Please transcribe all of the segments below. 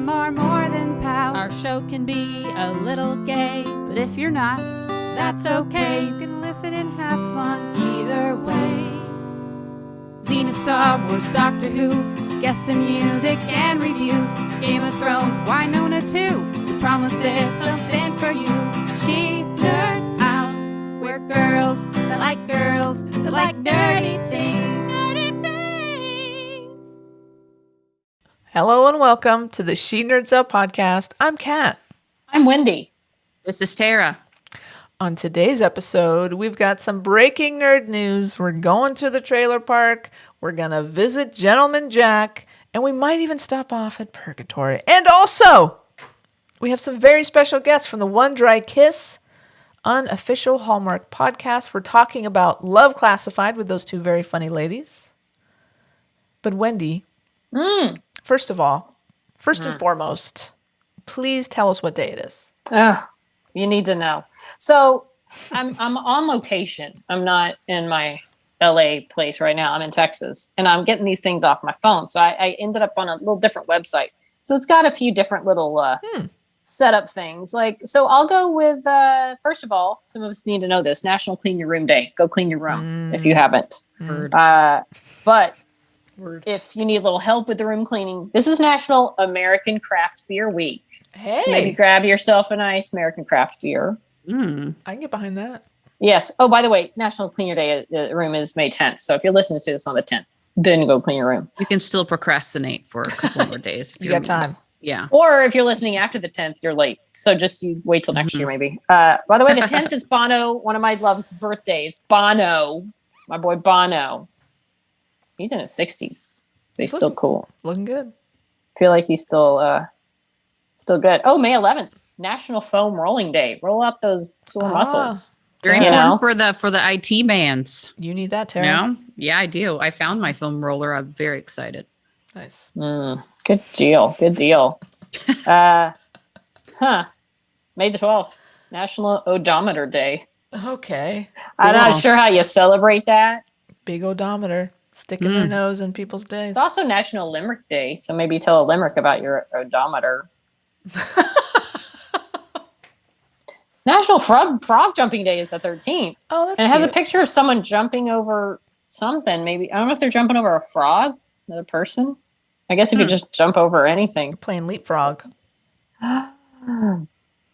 them are more than pals. Our show can be a little gay, But if you're not, that's okay. you can listen and have fun either way. Xena, Star Wars, Doctor Who, guests and music and reviews. Game of Thrones, Winona too. We promise there's something for you. She nerds out. We're girls that like nerdy things. Nerdy things. Hello and welcome to the She Nerds Out podcast. I'm Kat. I'm Wendy. This is Tara. On today's episode, we've got some breaking nerd news. We're going to the trailer park. We're going to visit Gentleman Jack. And we might even stop off at Purgatory. And also, we have some very special guests from the One Dry Kiss unofficial Hallmark podcast. We're talking about Love Classified with those two very funny ladies. But Wendy, first and foremost, please tell us what day it is. Ugh, you need to know. So I'm on location. I'm not in my LA place right now. I'm in Texas, and I'm getting these things off my phone. So I ended up on a little different website. So it's got a few different little setup things. Like, so I'll go with, first of all, some of us need to know this, National Clean Your Room Day. Go clean your room if you haven't. But if you need a little help with the room cleaning, this is National American Craft Beer Week. Hey. So maybe grab yourself a nice American craft beer. I can get behind that. Yes. Oh, by the way, National Clean Your Day room is May 10th. So if you're listening to this on the 10th, then go clean your room. You can still procrastinate for a couple more days. If You got time. Yeah. Or if you're listening after the 10th, you're late. So just you wait till next year, maybe. By the way, the 10th is Bono, one of my love's birthdays. Bono, my boy Bono. He's in his 60s. But he's still cool. Looking good. Feel like he's still good. Oh, May 11th, National Foam Rolling Day. Roll out those sore muscles. Very You important know? for the IT bands. You need that, Tara. No? Yeah, I do. I found my foam roller. I'm very excited. Nice. Good deal. Good deal. May the 12th, National Odometer Day. Okay. I'm not sure how you celebrate that. Big odometer. Sticking their nose in people's days. It's also National Limerick Day, so maybe tell a limerick about your odometer. National Frog Jumping Day is the 13th. Oh, that's and it has a cute. picture of someone jumping over something. Maybe I don't know if they're jumping over a frog, another person. I guess you could just jump over anything. Playing leapfrog.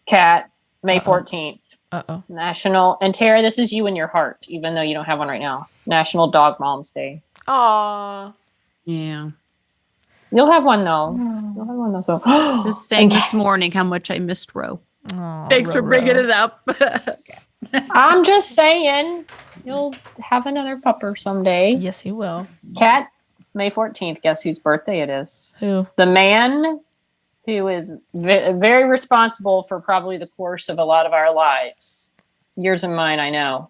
Cat, May 14th. Uh-oh. National, and Tara, this is you in your heart, even though you don't have one right now. National Dog Moms Day. Aw. Yeah. You'll have one though. You'll have one though. So. Just saying this morning how much I missed Ro. Aw, Thanks for bringing it up. I'm just saying, you'll have another pupper someday. Yes, you will. Cat, May 14th. Guess whose birthday it is? Who? The man who is very responsible for probably the course of a lot of our lives. Yours and mine, I know.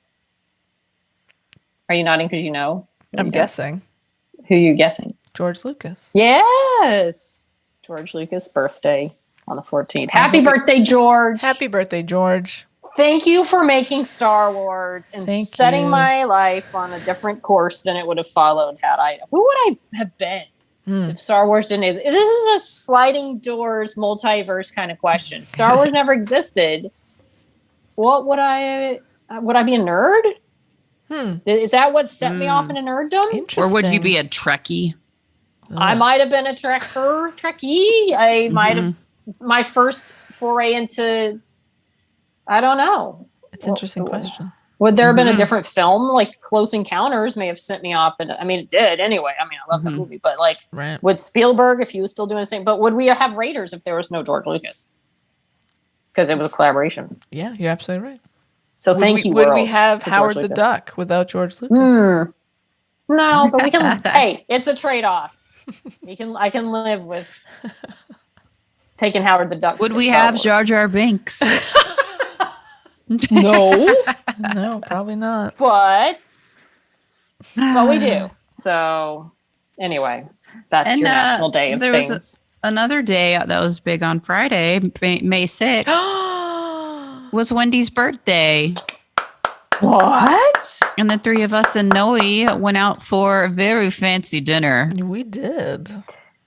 Are you nodding because you know? I'm guessing. Who are you guessing? George Lucas. Yes. George Lucas' birthday on the 14th. Happy birthday, George. Happy birthday, George. Thank you for making Star Wars and Thank setting you. my life on a different course than it would have followed had I. Who would I have been if Star Wars didn't exist? This is a sliding doors multiverse kind of question. Star Wars never existed. What would I? Would I be a nerd? Is that what set me off into nerddom? Interesting. Or would you be a Trekkie? I might have been a Trekkie. I might have my first foray into. I don't know. It's an interesting question. Would there have been a different film? Like Close Encounters may have sent me off. And I mean, it did anyway. I mean, I love that movie. But like, Right. would Spielberg, if he was still doing the same, but would we have Raiders if there was no George Lucas? Because it was a collaboration. Yeah, you're absolutely right. So Would thank we, you, Would world, we have for Howard George the Lucas. Duck without George Lucas? No, but we can. Hey, it's a trade-off. I can live with taking Howard the Duck. Would for we Star have Wars. Jar Jar Binks? No, No, probably not. but we do. So anyway, that's And, your National Day of there was things. Another day that was big on Friday, May 6th, was Wendy's birthday. What? And the three of us and Noe went out for a very fancy dinner. We did.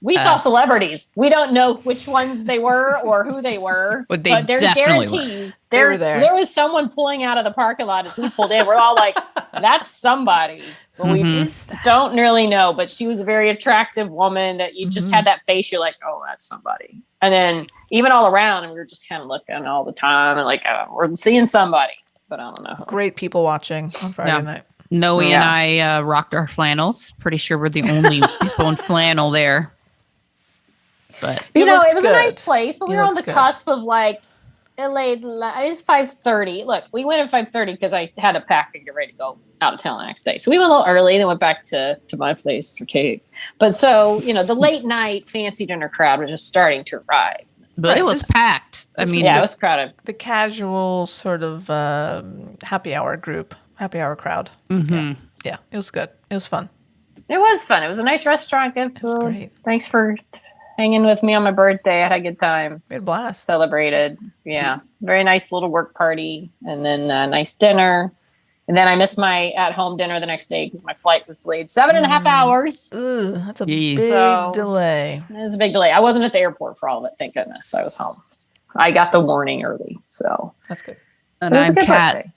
We saw celebrities. We don't know which ones they were or who they were, But they there's definitely guarantee They were there. There was someone pulling out of the parking lot as we pulled in. We're all like, "That's somebody." But we don't really know. But she was a very attractive woman that you just had that face. You're like, "Oh, that's somebody." And then even all around, and we were just kind of looking all the time, and like, we're seeing somebody, but I don't know. Great people watching on Friday night. Noe and I rocked our flannels. Pretty sure we're the only people in flannel there. But it was good. a nice place, but we were on the cusp of like it was 5:30. Look, we went at 5:30 because I had to pack and get ready to go out of town the next day. So we went a little early, then went back to my place for cake. But so, the late night fancy dinner crowd was just starting to arrive. But it was packed. I mean, it was crowded. The casual sort of happy hour crowd. Mm-hmm. Yeah, it was good. It was fun. It was fun. It was a nice restaurant, good food. Great. Thanks for hanging with me on my birthday. I had a good time. We had a blast. Celebrated. Yeah. Very nice little work party. And then a nice dinner. And then I missed my at-home dinner the next day because my flight was delayed 7.5 hours. Ooh, that's a big delay. It was a big delay. I wasn't at the airport for all of it. Thank goodness. I was home. I got the warning early. So that's good. And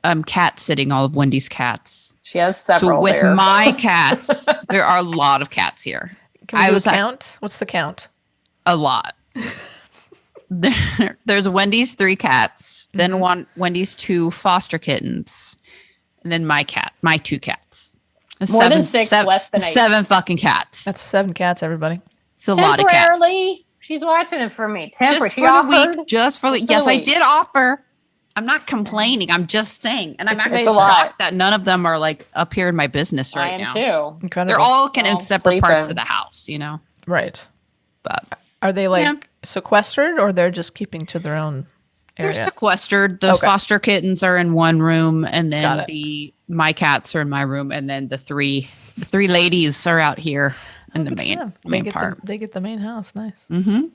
I'm cat sitting all of Wendy's cats. She has several. So with my cats, there are a lot of cats here. Can we count? What's the count? A lot. There's Wendy's 3 cats, then Wendy's 2 foster kittens, and then my 2 cats. More than 6, less than 8. 7 fucking cats. That's 7 cats, everybody. It's a lot of cats. Temporarily, she's watching it for me. Just for the week. Yes, I did offer. I'm not complaining. I'm just saying. And I'm actually shocked that none of them are like up here in my business right now. I am too. Incredible. They're all in separate parts of the house, Right. But are they sequestered or they're just keeping to their own area? They're sequestered. The foster kittens are in one room, and then my cats are in my room, and then the three ladies are out here in the main part. They get the main house. Nice. Mm-hmm.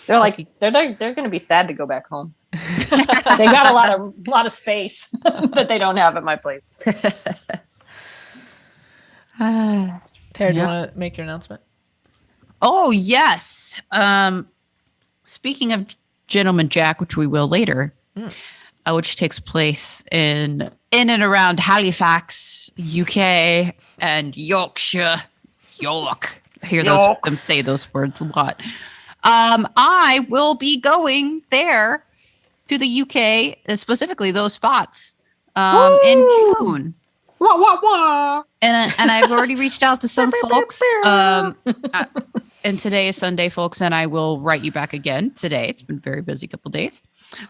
They're like they're going to be sad to go back home. They got a lot of space that they don't have at my place. Tara, do you want to make your announcement? Oh yes. Speaking of Gentleman Jack, which we will later, which takes place in and around Halifax, UK, and Yorkshire, York. I hear them say those words a lot. I will be going there to the UK, specifically those spots, in June. Wah, wah, wah. And I've already reached out to some folks. And today is Sunday, folks, and I will write you back again today. It's been a very busy couple of days.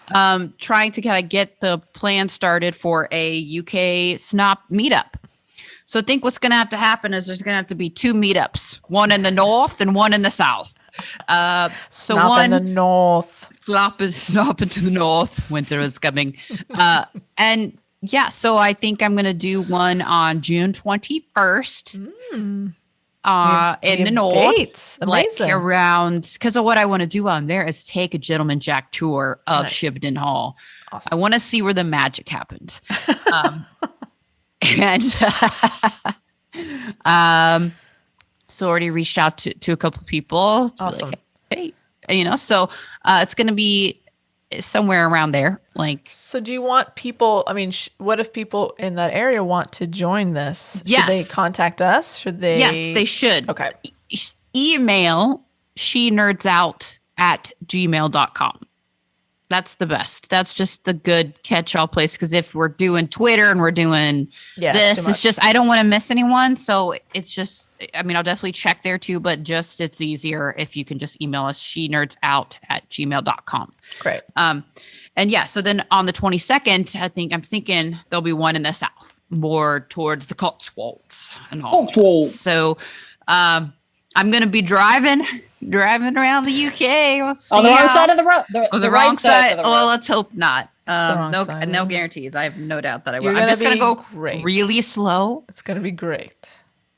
Trying to kind of get the plan started for a UK SNOP meetup. So I think what's going to have to happen is there's going to have to be 2 meetups, one in the north and one in the south. So one in the north. Snop into the north. Winter is coming. And yeah, so I think I'm going to do one on June 21st. In the north, dates. like around, because what I want to do on there is take a Gentleman Jack tour of Shibden Hall. Awesome. I want to see where the magic happened. So already reached out to a couple of people. Awesome. Like, hey, so it's going to be somewhere around there. Like, so do you want people, I mean, what if people in that area want to join this? Yes. Should they contact us? Should they? Yes, they should. Okay. Email shenerdsOut@gmail.com. That's the best. That's just the good catch-all place. Because if we're doing Twitter and we're doing this, it's just, I don't want to miss anyone. So it's just, I mean, I'll definitely check there too, but just it's easier if you can just email us shenerdsOut@gmail.com. Great. And yeah, so then on the 22nd, I'm thinking there'll be one in the south, more towards the Cotswolds and all. So I'm going to be driving around the UK. We'll on the wrong side of the road. The wrong side. Well, let's hope not. No guarantees. I have no doubt that I will. I'm just going to go really slow. It's going to be great.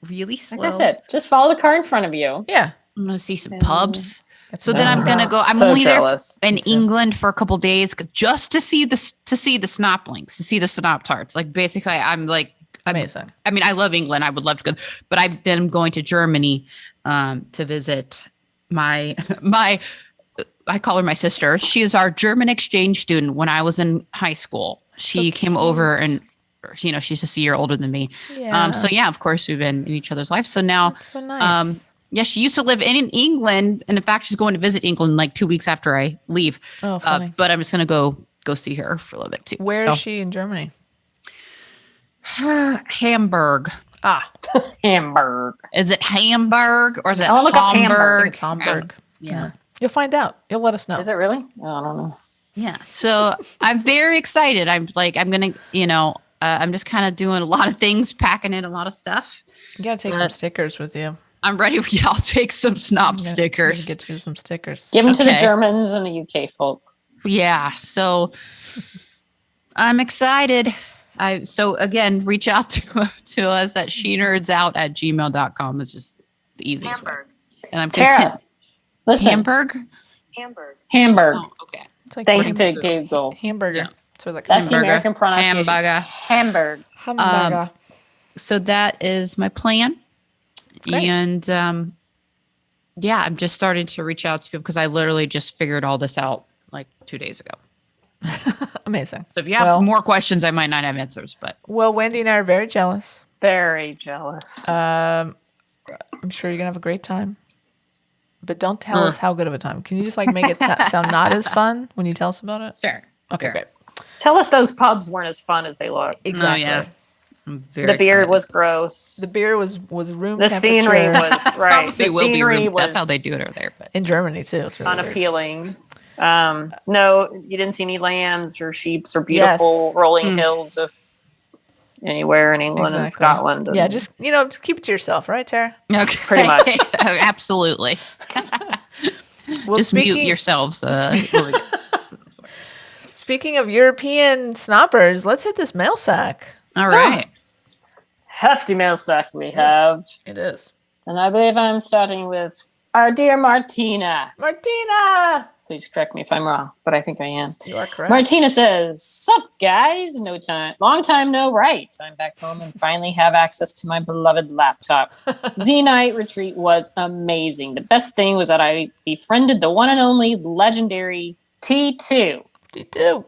Really slow. Like I said, just follow the car in front of you. Yeah. I'm going to see some pubs. So then I'm going to go. I'm only there in England for a couple days just to see the Snoplings, to see the Snop tarts. Like basically, I'm like amazing. I mean, I love England. I would love to go, but I'm going to Germany to visit my I call her my sister. She is our German exchange student when I was in high school. She came over and, she's just a year older than me. Yeah. So yeah, of course we've been in each other's life. So now, That's so nice. yeah, she used to live in England. And in fact, she's going to visit England like 2 weeks after I leave. Oh, funny. But I'm just going to go see her for a little bit too. Where is she in Germany? Hamburg. Hamburg. Is it Hamburg or is it I'll look up Hamburg. I Hamburg? think it's Hamburg. Yeah. You'll find out. You'll let us know. Is it really? Oh, I don't know. Yeah. So I'm very excited. I'm going to, I'm just kind of doing a lot of things, packing in a lot of stuff. You gotta take some stickers with you. I'm ready. Yeah, I'll take some Snop You stickers. gotta get you some stickers. Give them to the Okay. Germans and the UK folk. Yeah. So I'm excited. So again, reach out to us at shenerds@gmail.com. It's just the easiest way. And I'm Tara, content. listen. Hamburg? Hamburg. Oh, okay. It's like Thanks to Google. hamburger. Yeah. That's where that That's comes the Hamburger. American pronunciation. Hamburger. Hamburg. from. Hamburger. So that is my plan. Great. And yeah, I'm just starting to reach out to people because I literally just figured all this out like 2 days ago. Amazing. So if you have more questions, I might not have answers, but Well, Wendy and I are very jealous. Very jealous. I'm sure you're gonna have a great time. But don't tell us how good of a time. Can you just like make it sound not as fun when you tell us about it? sure. Okay, Sure. great. Tell us those pubs weren't as fun as they look. Exactly. yeah. I'm very The beer excited. was gross. The beer was room The temperature. scenery was right. They The will be scenery room. was That's how they do it over there. But in Germany too. It's really weird. unappealing. No, you didn't see any lambs or sheeps or beautiful rolling hills of anywhere in England and Exactly. Scotland. Yeah, and- just just keep it to yourself, right, Tara? okay. Pretty much. Absolutely. Well, Just mute yourselves. Speaking of European snoppers, let's hit this mail sack. All right. hefty mail sack we have. It is. And I believe I'm starting with our dear Martina. Martina! Please correct me if I'm wrong, but I think I am. You are correct. Martina says, "Sup, guys? Long time no write. I'm back home and finally have access to my beloved laptop. Z-Night Retreat was amazing. The best thing was that I befriended the one and only legendary T2. You do.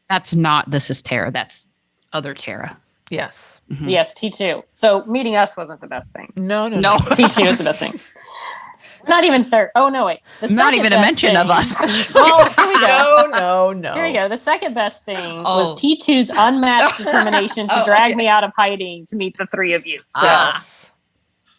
That's not This Is Tara. That's other Tara. Yes. Yes, T2. So meeting us wasn't the best thing. No. T2 is the best thing. Not even third. Oh, no, wait. The Not second even a best mention thing- of us. Well, here we go. No. Here we go. The second best thing Oh. was T2's unmatched determination to drag me out of hiding to meet the three of you. So,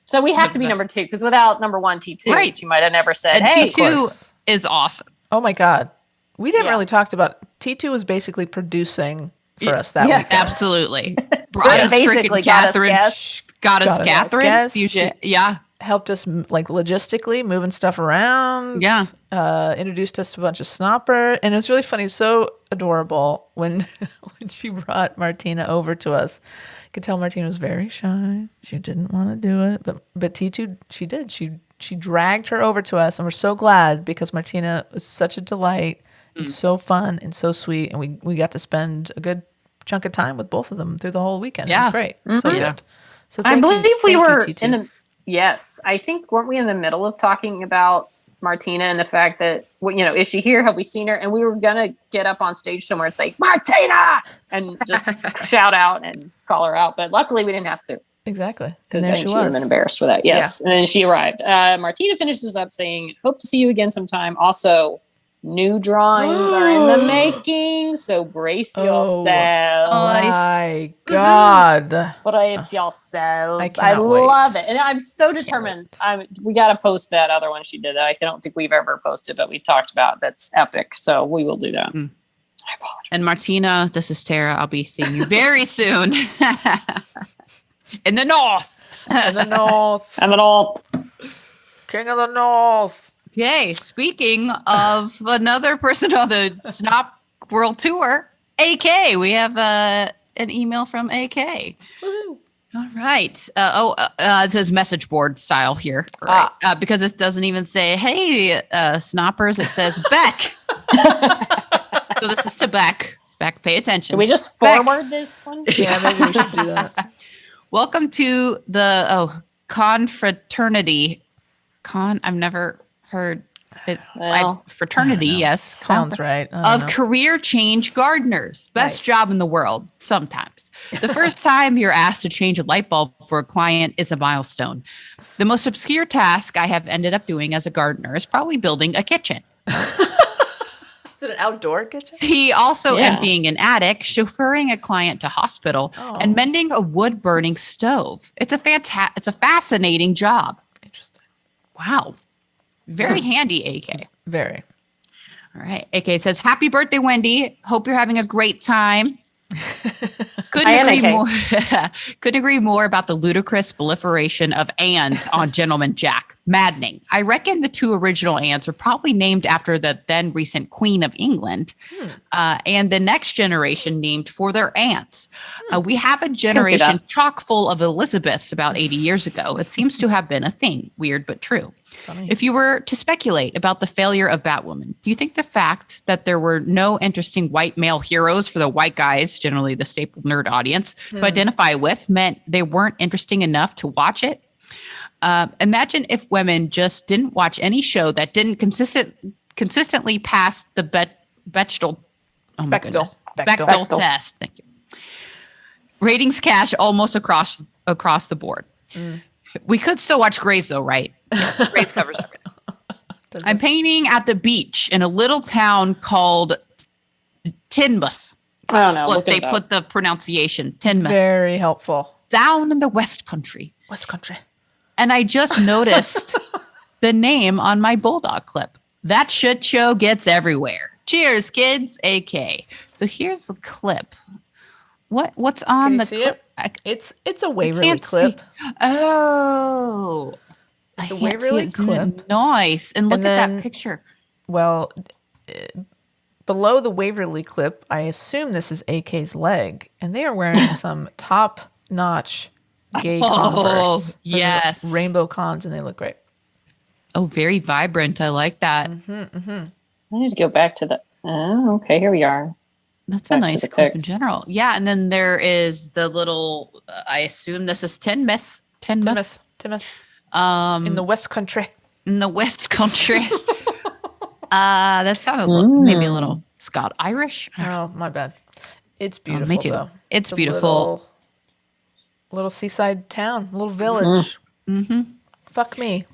so we have to be number two because without number one, T2, Right. you might have never said, And hey. T2 is awesome. Oh my God. We didn't Yeah. really talk about T2 was basically producing for us that Yes. weekend. Absolutely. Brought us basically freaking got us Catherine. guests. Got us Got us Catherine. guests. Fusion. Yeah. Helped us like logistically moving stuff around. Yeah. Introduced us to a bunch of snopper. And it was really funny, so adorable when when she brought Martina over to us. You could tell Martina was very shy. She didn't want to do it. But T2, she did. She dragged her over to us, and we're so glad because Martina was such a delight and so fun and so sweet. And we got to spend a good chunk of time with both of them through the whole weekend. It Yeah. was great. So Yeah. good. So I thank you- believe we thank you, were T2. in the, yes, I think, weren't we in the middle of talking about Martina and the fact that, is she here? Have we seen her? And we were going to get up on stage somewhere and say, Martina! And just shout out and call her out. But luckily we didn't have to. Exactly. And Because there I she think she would have was. been embarrassed for that. Yes. And then she arrived. Martina finishes up saying, hope to see you again sometime. Also, new drawings are in the making. So brace Oh. yourselves. My God. Brace yourselves. I I cannot love wait. it. And I'm so determined. We got to post that other one she did that I don't think we've ever posted, but we talked about. That's epic. So we will do that. I apologize. And Martina, This Is Tara. I'll be seeing you very soon. In the north. In the North. And then all. King of the North. Yay. Speaking of another person on the Snop World Tour, AK. We have an email from AK. All right. It says message board style here. Right. Because it doesn't even say, hey, Snoppers. It says Beck. So this is to Beck. Beck, pay attention. Can we just Beck. forward this one? Yeah, maybe we should do that. Welcome to the confraternity. I've never heard it. Well, Fraternity, yes. Sounds right. I don't Of know. career change gardeners. Best Nice. job in the world, sometimes. The first time you're asked to change a light bulb for a client is a milestone. The most obscure task I have ended up doing as a gardener is probably building a kitchen. Is it an outdoor kitchen? He also Yeah. emptying an attic, chauffeuring a client to hospital, and mending a wood burning stove. It's a fascinating job. Interesting. Wow. Very handy, AK. Very. All right. AK says, "Happy birthday, Wendy. Hope you're having a great time." Couldn't I am agree AK. more. Couldn't agree more about the ludicrous proliferation of ands on Gentleman Jack. Maddening. I reckon the two original ants are probably named after the then recent Queen of England, and the next generation named for their aunts. We have a generation that. chock full of Elizabeths about 80 years ago. It seems to have been a thing. Weird but true. Funny. If you were to speculate about the failure of Batwoman, do you think the fact that there were no interesting white male heroes for the white guys, generally the staple nerd audience, to identify with meant they weren't interesting enough to watch it? Imagine if women just didn't watch any show that didn't consistently pass the Bechdel, oh my goodness, Bechdel test. Thank you. Ratings cash almost across the board. We could still watch Grey's though, right? Yeah, Grey's covers everything. I'm painting at the beach in a little town called Teignmouth. I don't know. Look, they it up. put the pronunciation Teignmouth Very helpful. down in the West Country. West Country. And I just noticed the name on my Bulldog clip. That shit show gets everywhere. Cheers, kids. AK. So here's the clip. What's on Can you the see clip? it? It's a Waverly can't clip. see. Oh. It's a I can't Waverly see it. Isn't it clip. nice. And look And at then- that picture. Well, below the Waverly clip, I assume this is AK's leg, and they are wearing some top-notch gay Converse. They're yes. Rainbow cons, and they look great. Oh, very vibrant. I like that. I need to go back to the. Oh, okay. Here we are. That's Back a to nice the clip in pics. general. Yeah, and then there is the little. I assume this is Teignmouth. Timoth. In the West Country. In the West Country. That sounded maybe a little Scot-Irish. Oh, my bad. It's beautiful, me too. though. It's a beautiful. Little seaside town, little village. Fuck me.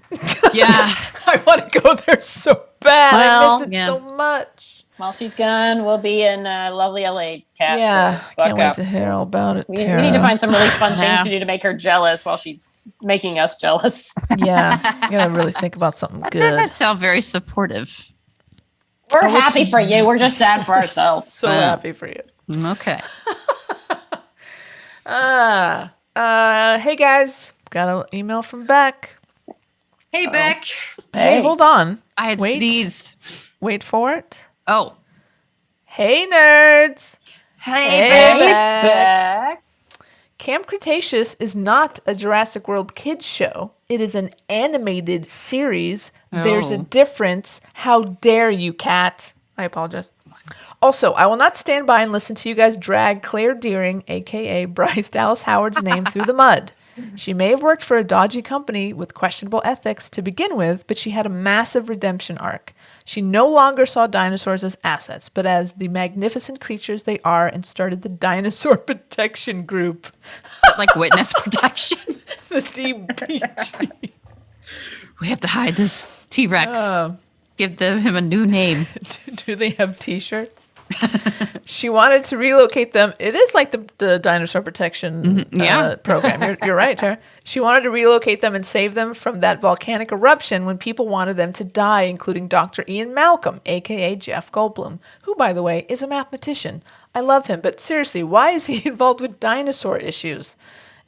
Yeah. I want to go there so bad. I Well, miss it yeah. so much. While she's gone, we'll be in lovely LA, Kat. Yeah, So buck can't wait up. to hear all about it. We need to find some really fun Yeah. things to do to make her jealous while she's making us jealous. Yeah, you gotta really think about something That good. doesn't sound very supportive. We're happy for you. We're just sad for ourselves. So happy for you. Okay. Hey guys, got an email from Beck. Hey, Beck. Hey, hold on. I had Wait. sneezed. Wait for it. Oh. Hey nerds. Hey, Hey, Beck. Beck. Camp Cretaceous is not a Jurassic World kids show. It is an animated series. There's a Oh. difference. How dare you, Kat? I apologize. Also, I will not stand by and listen to you guys drag Claire Deering, aka Bryce Dallas Howard's name through the mud. She may have worked for a dodgy company with questionable ethics to begin with, but she had a massive redemption arc. She no longer saw dinosaurs as assets, but as the magnificent creatures they are, and started the Dinosaur Protection Group, Like witness protection. the DBG. We have to hide this T-Rex. Oh. Give him a new name. Do they have t-shirts? She wanted to relocate them. It is like the dinosaur protection yeah. program. You're right, Tara. She wanted to relocate them and save them from that volcanic eruption when people wanted them to die, including Dr. Ian Malcolm, a.k.a. Jeff Goldblum, who, by the way, is a mathematician. I love him, but seriously, why is he involved with dinosaur issues?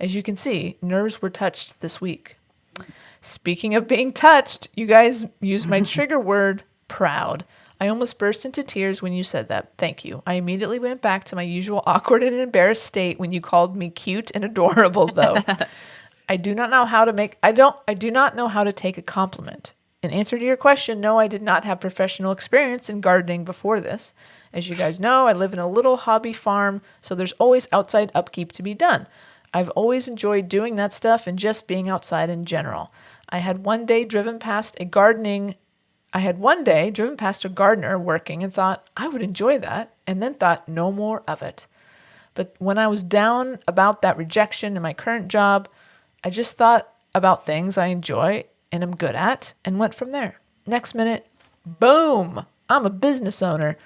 As you can see, nerves were touched this week. Speaking of being touched, you guys used my trigger word, proud. I almost burst into tears when you said that. Thank you. I immediately went back to my usual awkward and embarrassed state when you called me cute and adorable, though. I do not know how to take a compliment. In answer to your question, no, I did not have professional experience in gardening before this. As you guys know, I live in a little hobby farm, so there's always outside upkeep to be done. I've always enjoyed doing that stuff and just being outside in general. I had one day driven past a gardening I had one day driven past a gardener working and thought I would enjoy that, and then thought no more of it. But when I was down about that rejection in my current job, I just thought about things I enjoy and am good at and went from there. Next minute, boom, I'm a business owner.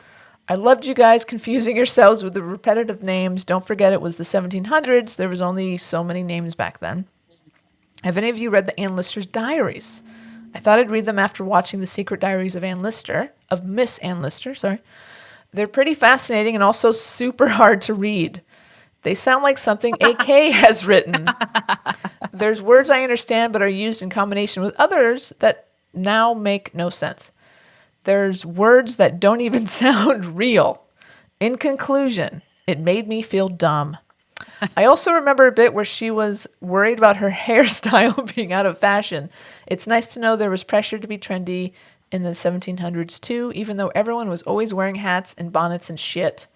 I loved you guys confusing yourselves with the repetitive names. Don't forget it was the 1700s. There was only so many names back then. Have any of you read the Ann Lister's diaries? I thought I'd read them after watching The Secret Diaries of Miss Ann Lister, sorry. They're pretty fascinating and also super hard to read. They sound like something AK has written. There's words I understand but are used in combination with others that now make no sense. There's words that don't even sound real. In conclusion, it made me feel dumb. I also remember a bit where she was worried about her hairstyle being out of fashion. It's nice to know there was pressure to be trendy in the 1700s too, even though everyone was always wearing hats and bonnets and shit.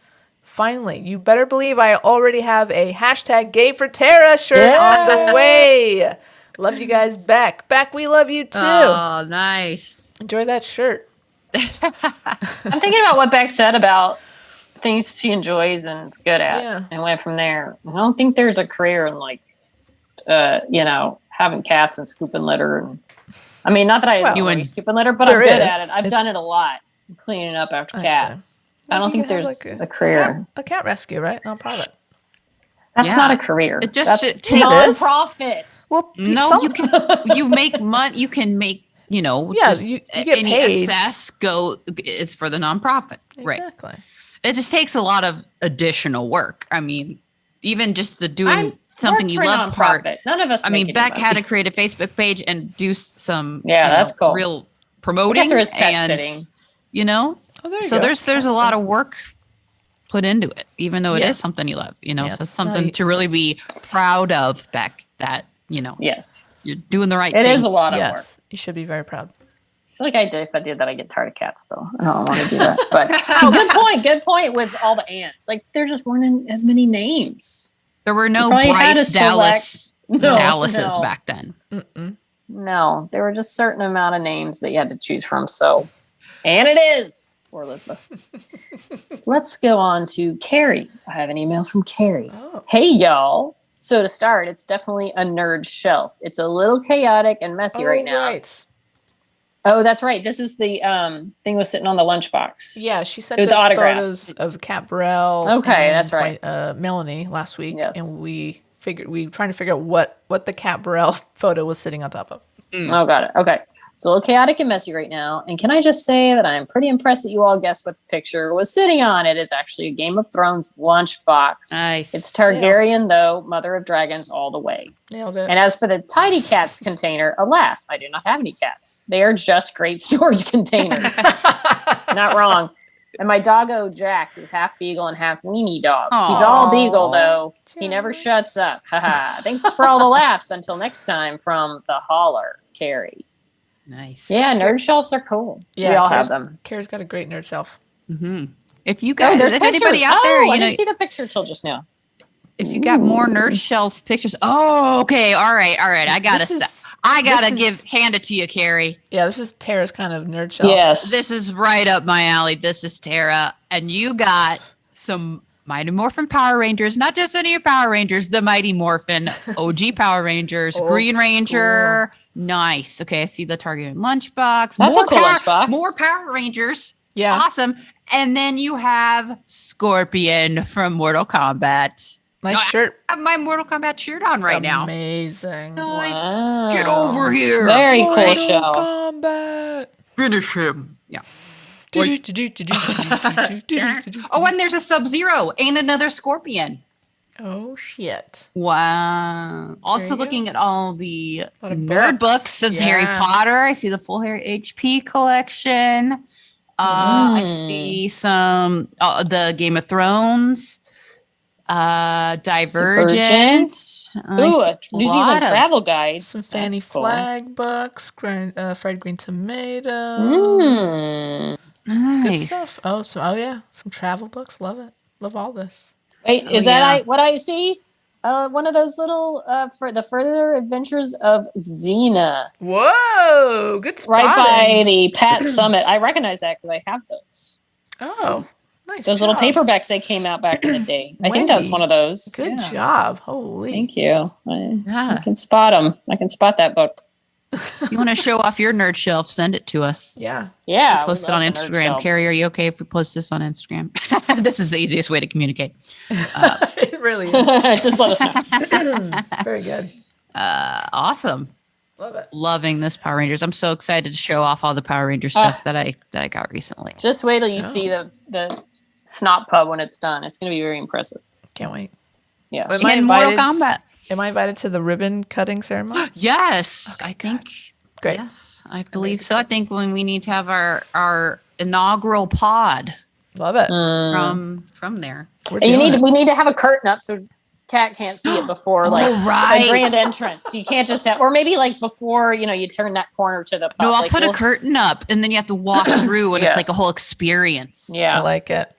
Finally, you better believe I already have a hashtag Gay for Tara shirt on the way. Love you guys, Beck. Beck, we love you too. Oh, nice. Enjoy that shirt. I'm thinking about what Beck said about things she enjoys and is good at, Yeah. and went from there. I don't think there's a career in having cats and scooping litter. And I mean, not that I enjoy scooping litter, but I'm good at it. I've done it a lot, cleaning up after cats. I don't think there's a career. A cat rescue, right? Nonprofit. That's not a career. That's non-profit. Well, you make money. You can make, you get any paid. excess is for the nonprofit. Exactly. Right. It just takes a lot of additional work. I mean, even just the doing something you love part. None of us. I mean, Beck had to create a Facebook page and do some that's cool. Real promoting. I guess there is pet sitting. Oh, there you so go. there's a lot of work put into it, even though it is something you love. So it's something to really be proud of, Beck. That yes, you're doing the right thing. It is a lot of work. You should be very proud. I feel like if I did that, I get tired of cats, though. I don't want to do that. But good point with all the ants. Like, there just weren't as many names. There were no Bryce Dallases back then. Mm-mm. No, there were just a certain amount of names that you had to choose from. So, and it is for Elizabeth. Let's go on to Carrie. I have an email from Carrie. Oh. Hey, y'all. So to start, it's definitely a nerd shelf. It's a little chaotic and messy right now. Right. Oh, that's right. This is the thing was sitting on the lunchbox. Yeah, she sent us photos of Cat Burrell. Okay, that's right. Melanie last week. Yes. And we were trying to figure out what the Cat Burrell photo was sitting on top of. Oh, got it. Okay. It's a little chaotic and messy right now. And can I just say that I'm pretty impressed that you all guessed what the picture was sitting on. It is actually a Game of Thrones lunchbox. Nice. It's Targaryen, though, Mother of Dragons all the way. Nailed it. And as for the tidy cats container, alas, I do not have any cats. They are just great storage containers. Not wrong. And my doggo Jax is half beagle and half weenie dog. Aww. He's all beagle, though. He never shuts up. Haha. Thanks for all the laughs. Until next time, from the Holler, Carrie. Nice. Yeah, nerd shelves are cool. Yeah, we all have them. Kara's got a great nerd shelf. Mm-hmm. If you guys, if anybody out there, I didn't see the picture till just now. If you got more nerd shelf pictures, okay, all right. I gotta hand it to you, Carrie. Yeah, this is Tara's kind of nerd shelf. Yes, this is right up my alley. This is Tara, and you got some Mighty Morphin Power Rangers, not just any Power Rangers, the Mighty Morphin OG Power Rangers, Green Ranger. Nice. Okay, I see the Target lunchbox. That's a cool lunchbox. More Power Rangers. Yeah. Awesome. And then you have Scorpion from Mortal Kombat. Nice shirt. I have my Mortal Kombat shirt on right now. Amazing. Nice. Wow. Get over here. Very cool Mortal show. Kombat. Finish him. Yeah. Oh, and there's a Sub-Zero and another Scorpion. Oh, shit. Wow. Also looking at all the books. nerd books since Harry Potter. I see the full Harry HP collection. I see some the Game of Thrones. Divergent. Ooh, a New Zealand travel guide. Some Fanny Flag books. Fried green tomatoes. Nice. Good stuff. Some travel books. Love it. Love all this. Wait, is that what I see? one of those little for the further adventures of Xena, Whoa, good spotting. right by the Pat Summit. I recognize that because I have those. Oh, nice. Those little paperbacks that came out back in the day. I think that's one of those. Good job. Holy. Thank you. I can spot them. I can spot that book. You want to show off your nerd shelf? Send it to us. Yeah. Yeah. We'll post it on Instagram. Carrie, are you okay if we post this on Instagram? This is the easiest way to communicate. It really is. Just let us know. Very good. Awesome. Love it. Loving this Power Rangers. I'm so excited to show off all the Power Ranger stuff that I got recently. Just wait till you see the SNOPy when it's done. It's going to be very impressive. Can't wait. Yeah. And Mortal Kombat. Am I invited to the ribbon cutting ceremony? Yes, Okay, I think. Great. Yes, I believe so. I think when we need to have our inaugural pod Love it. from there. And we need to have a curtain up so Kat can't see it before like right. a grand entrance. You can't just have, or maybe like before you turn that corner to the pub. No, I'll put a curtain up, and then you have to walk through, and it's like a whole experience. Yeah, I like it.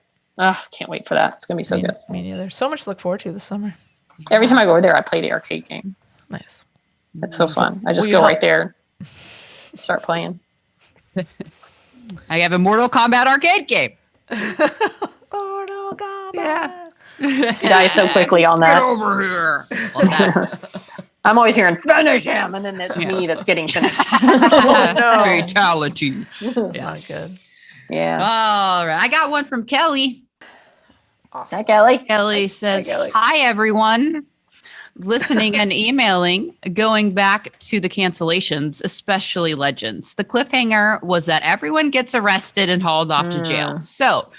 Can't wait for that. It's gonna be so good. Me neither. So much to look forward to this summer. Every time I go over there, I play the arcade game. Nice. It's so fun. I just go right there, start playing. I have a Mortal Kombat arcade game. Mortal Kombat. Yeah. You die so quickly on that. Get over here. Well, that. I'm always hearing finish him, and then it's me that's getting finished. Oh, no. Fatality. Not good. Yeah. All right. I got one from Kelly. Hi, Kelly. Kelly says, Kelly. "Hi, everyone. Listening and emailing, going back to the cancellations, especially Legends. The cliffhanger was that everyone gets arrested and hauled off to jail. So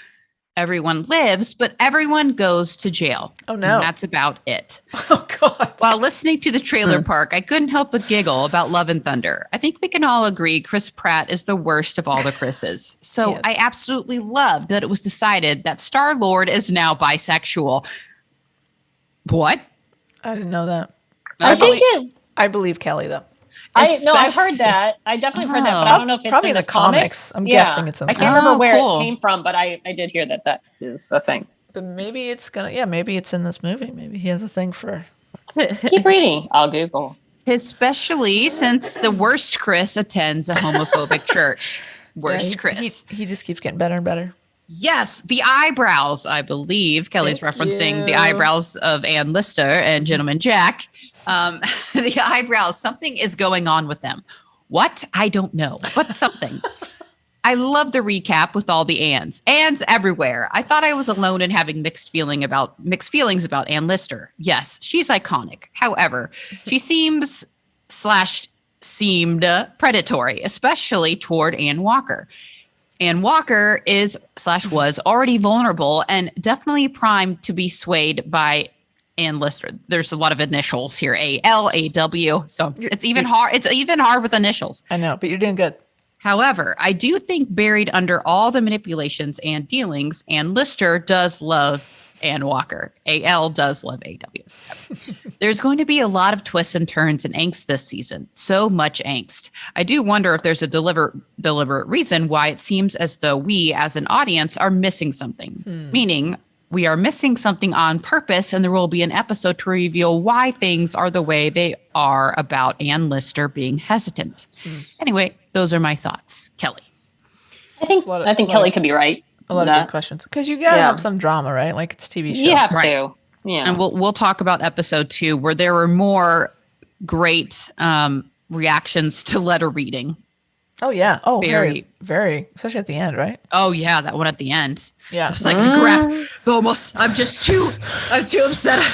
everyone lives, but everyone goes to jail. Oh, no. And that's about it. Oh, God. While listening to the trailer park, I couldn't help but giggle about Love and Thunder. I think we can all agree Chris Pratt is the worst of all the Chris's. So Yes. I absolutely loved that it was decided that Star-Lord is now bisexual." What? I didn't know that. I believe Kelly, though. I've heard that. I definitely heard that, but I don't know if it's Probably in in the comics. I'm guessing it's in I the can't remember where cool. it came from, but I did hear that is a thing. But maybe it's maybe it's in this movie. Maybe he has a thing for. Keep reading. I'll Google. Especially since the worst Chris attends a homophobic church. Worst Chris. He just keeps getting better and better. Yes, the eyebrows, I believe. Kelly's Thank referencing you. the eyebrows of Ann Lister and Gentleman Jack. The eyebrows, something is going on with them. What? I don't know, but something. I love the recap with all the Anns. Anns everywhere. I thought I was alone in having mixed feelings about Ann Lister. Yes, she's iconic. However, she seemed predatory, especially toward Ann Walker. Ann Walker was already vulnerable and definitely primed to be swayed by Ann Lister. There's a lot of initials here, A-L, A-W. So it's even hard. It's even hard with initials. I know, but you're doing good. However, I do think buried under all the manipulations and dealings, Ann Lister does love Ann Walker. A-L does love A-W. There's going to be a lot of twists and turns and angst this season. So much angst. I do wonder if there's a deliberate reason why it seems as though we, as an audience, are missing something. Meaning, we are missing something on purpose, and there will be an episode to reveal why things are the way they are about Ann Lister being hesitant. Anyway, those are my thoughts. Kelly. I think Kelly could be right. A lot of good questions. Because you got to have some drama, right? Like it's a TV show. You have to. Yeah. And we'll talk about episode 2 where there were more great reactions to letter reading. Oh, yeah. Oh, Very. very. Especially at the end, right? Oh, yeah. That one at the end. Yeah. It's like, crap. It's almost, I'm too upset.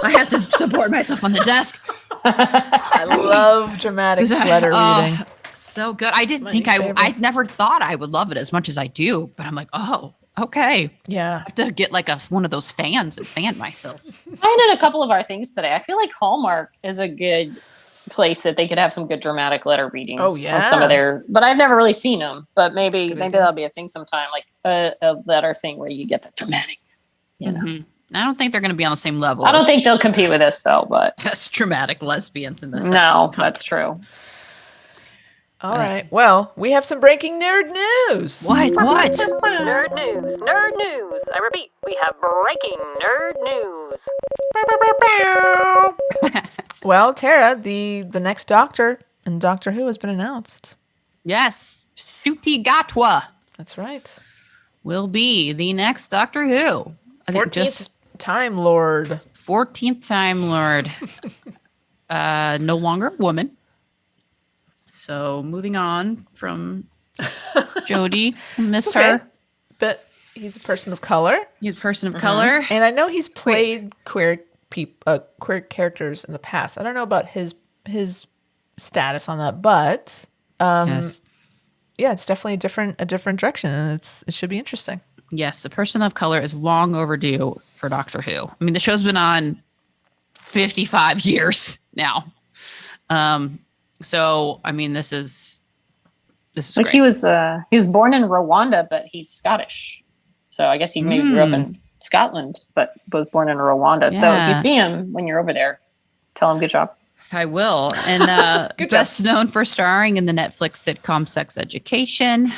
I have to support myself on the desk. I love dramatic letter reading. So good. I didn't think I never thought I would love it as much as I do, but I'm like, oh, okay. Yeah. I have to get like one of those fans and fan myself. I did a couple of our things today. I feel like Hallmark is a good place that they could have some good dramatic letter readings. Oh, yeah. On some of their, but I've never really seen them. But maybe that'll be a thing sometime, like a letter thing where you get the dramatic. You know, I don't think they're going to be on the same level. I don't think they'll compete with this though. But as dramatic lesbians in this. No, that's true. All right. Well, we have some breaking nerd news. What? Nerd news, nerd news. I repeat, we have breaking nerd news. Well, Tara, the next Doctor in Doctor Who has been announced. Yes. Shuti Gatwa That's right. will be the next Doctor Who. I think 14th Time Lord. 14th Time Lord. No longer a woman. So moving on from Jodie. Miss her. But he's a person of color. He's a person of color. And I know he's played queer characters in the past. I don't know about his status on that, but Yes. yeah, it's definitely a different direction, and it should be interesting. Yes, a person of color is long overdue for Doctor Who. I mean, the show's been on 55 years now. So I mean, this is Like great. he was born in Rwanda, but he's Scottish. So I guess he maybe grew up in Scotland, but was born in Rwanda. So if you Yeah. see him when you're over there, tell him good job. I will. And best known for starring in the Netflix sitcom Sex Education.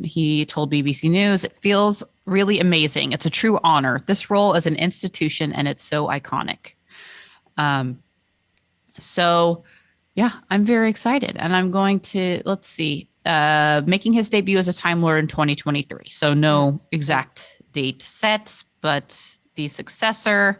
He told BBC News, "It feels really amazing. It's a true honor. This role is an institution and it's so iconic." So yeah, I'm very excited. And I'm going to, let's see, making his debut as a Time Lord in 2023. So no exact date set, but the successor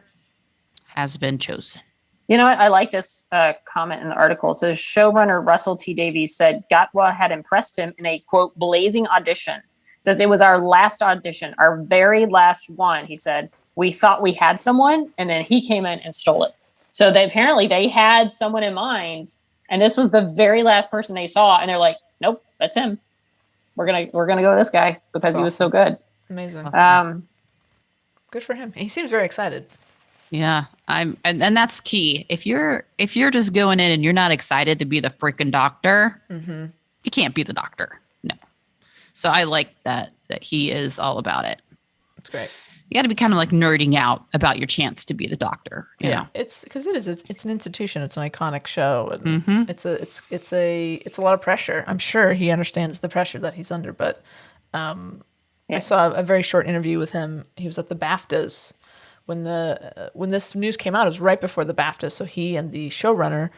has been chosen. You know what? I like this comment in the article. It says showrunner Russell T. Davies said Gatwa had impressed him in a, quote, blazing audition. It says it was our last audition, our very last one. He said, we thought we had someone, and then he came in and stole it. So apparently they had someone in mind, and this was the very last person they saw, and they're like, nope, that's him. We're gonna go with this guy because he was so good. Amazing. Good for him. He seems very excited. Yeah, and that's key. If you're just going in and you're not excited to be the freaking doctor, you can't be the doctor. No. So I like that he is all about it. It's great. You got to be kind of like nerding out about your chance to be the doctor. You know? It's because it's an institution. It's an iconic show, and it's a lot of pressure. I'm sure he understands the pressure that he's under. But I saw a very short interview with him. He was at the BAFTAs when this news came out. It was right before the BAFTA, so he and the showrunner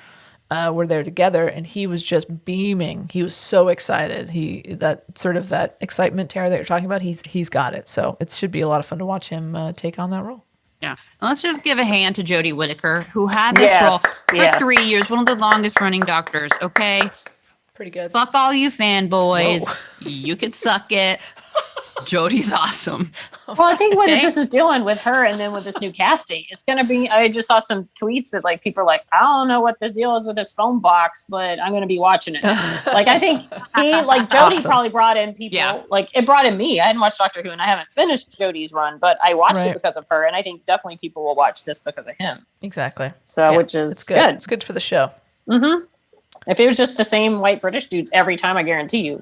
were there together, and he was just beaming. He was so excited. That excitement, Tara, that you're talking about, he's got it. So it should be a lot of fun to watch him take on that role. Yeah. And let's just give a hand to Jodie Whittaker, who had this role for 3 years, one of the longest running doctors. Okay. Pretty good. Fuck all you fanboys. You can suck it. Jodie's awesome. Well, I think what this is doing with her and then with this new casting, it's going to be, I just saw some tweets that like people are like, I don't know what the deal is with this phone box, but I'm going to be watching it. Like, I think Jodie probably brought in people, like it brought in me. I hadn't watched Doctor Who and I haven't finished Jodie's run, but I watched it because of her. And I think definitely people will watch this because of him. Exactly. So, which is good. It's good for the show. Mm-hmm. If it was just the same white British dudes every time, I guarantee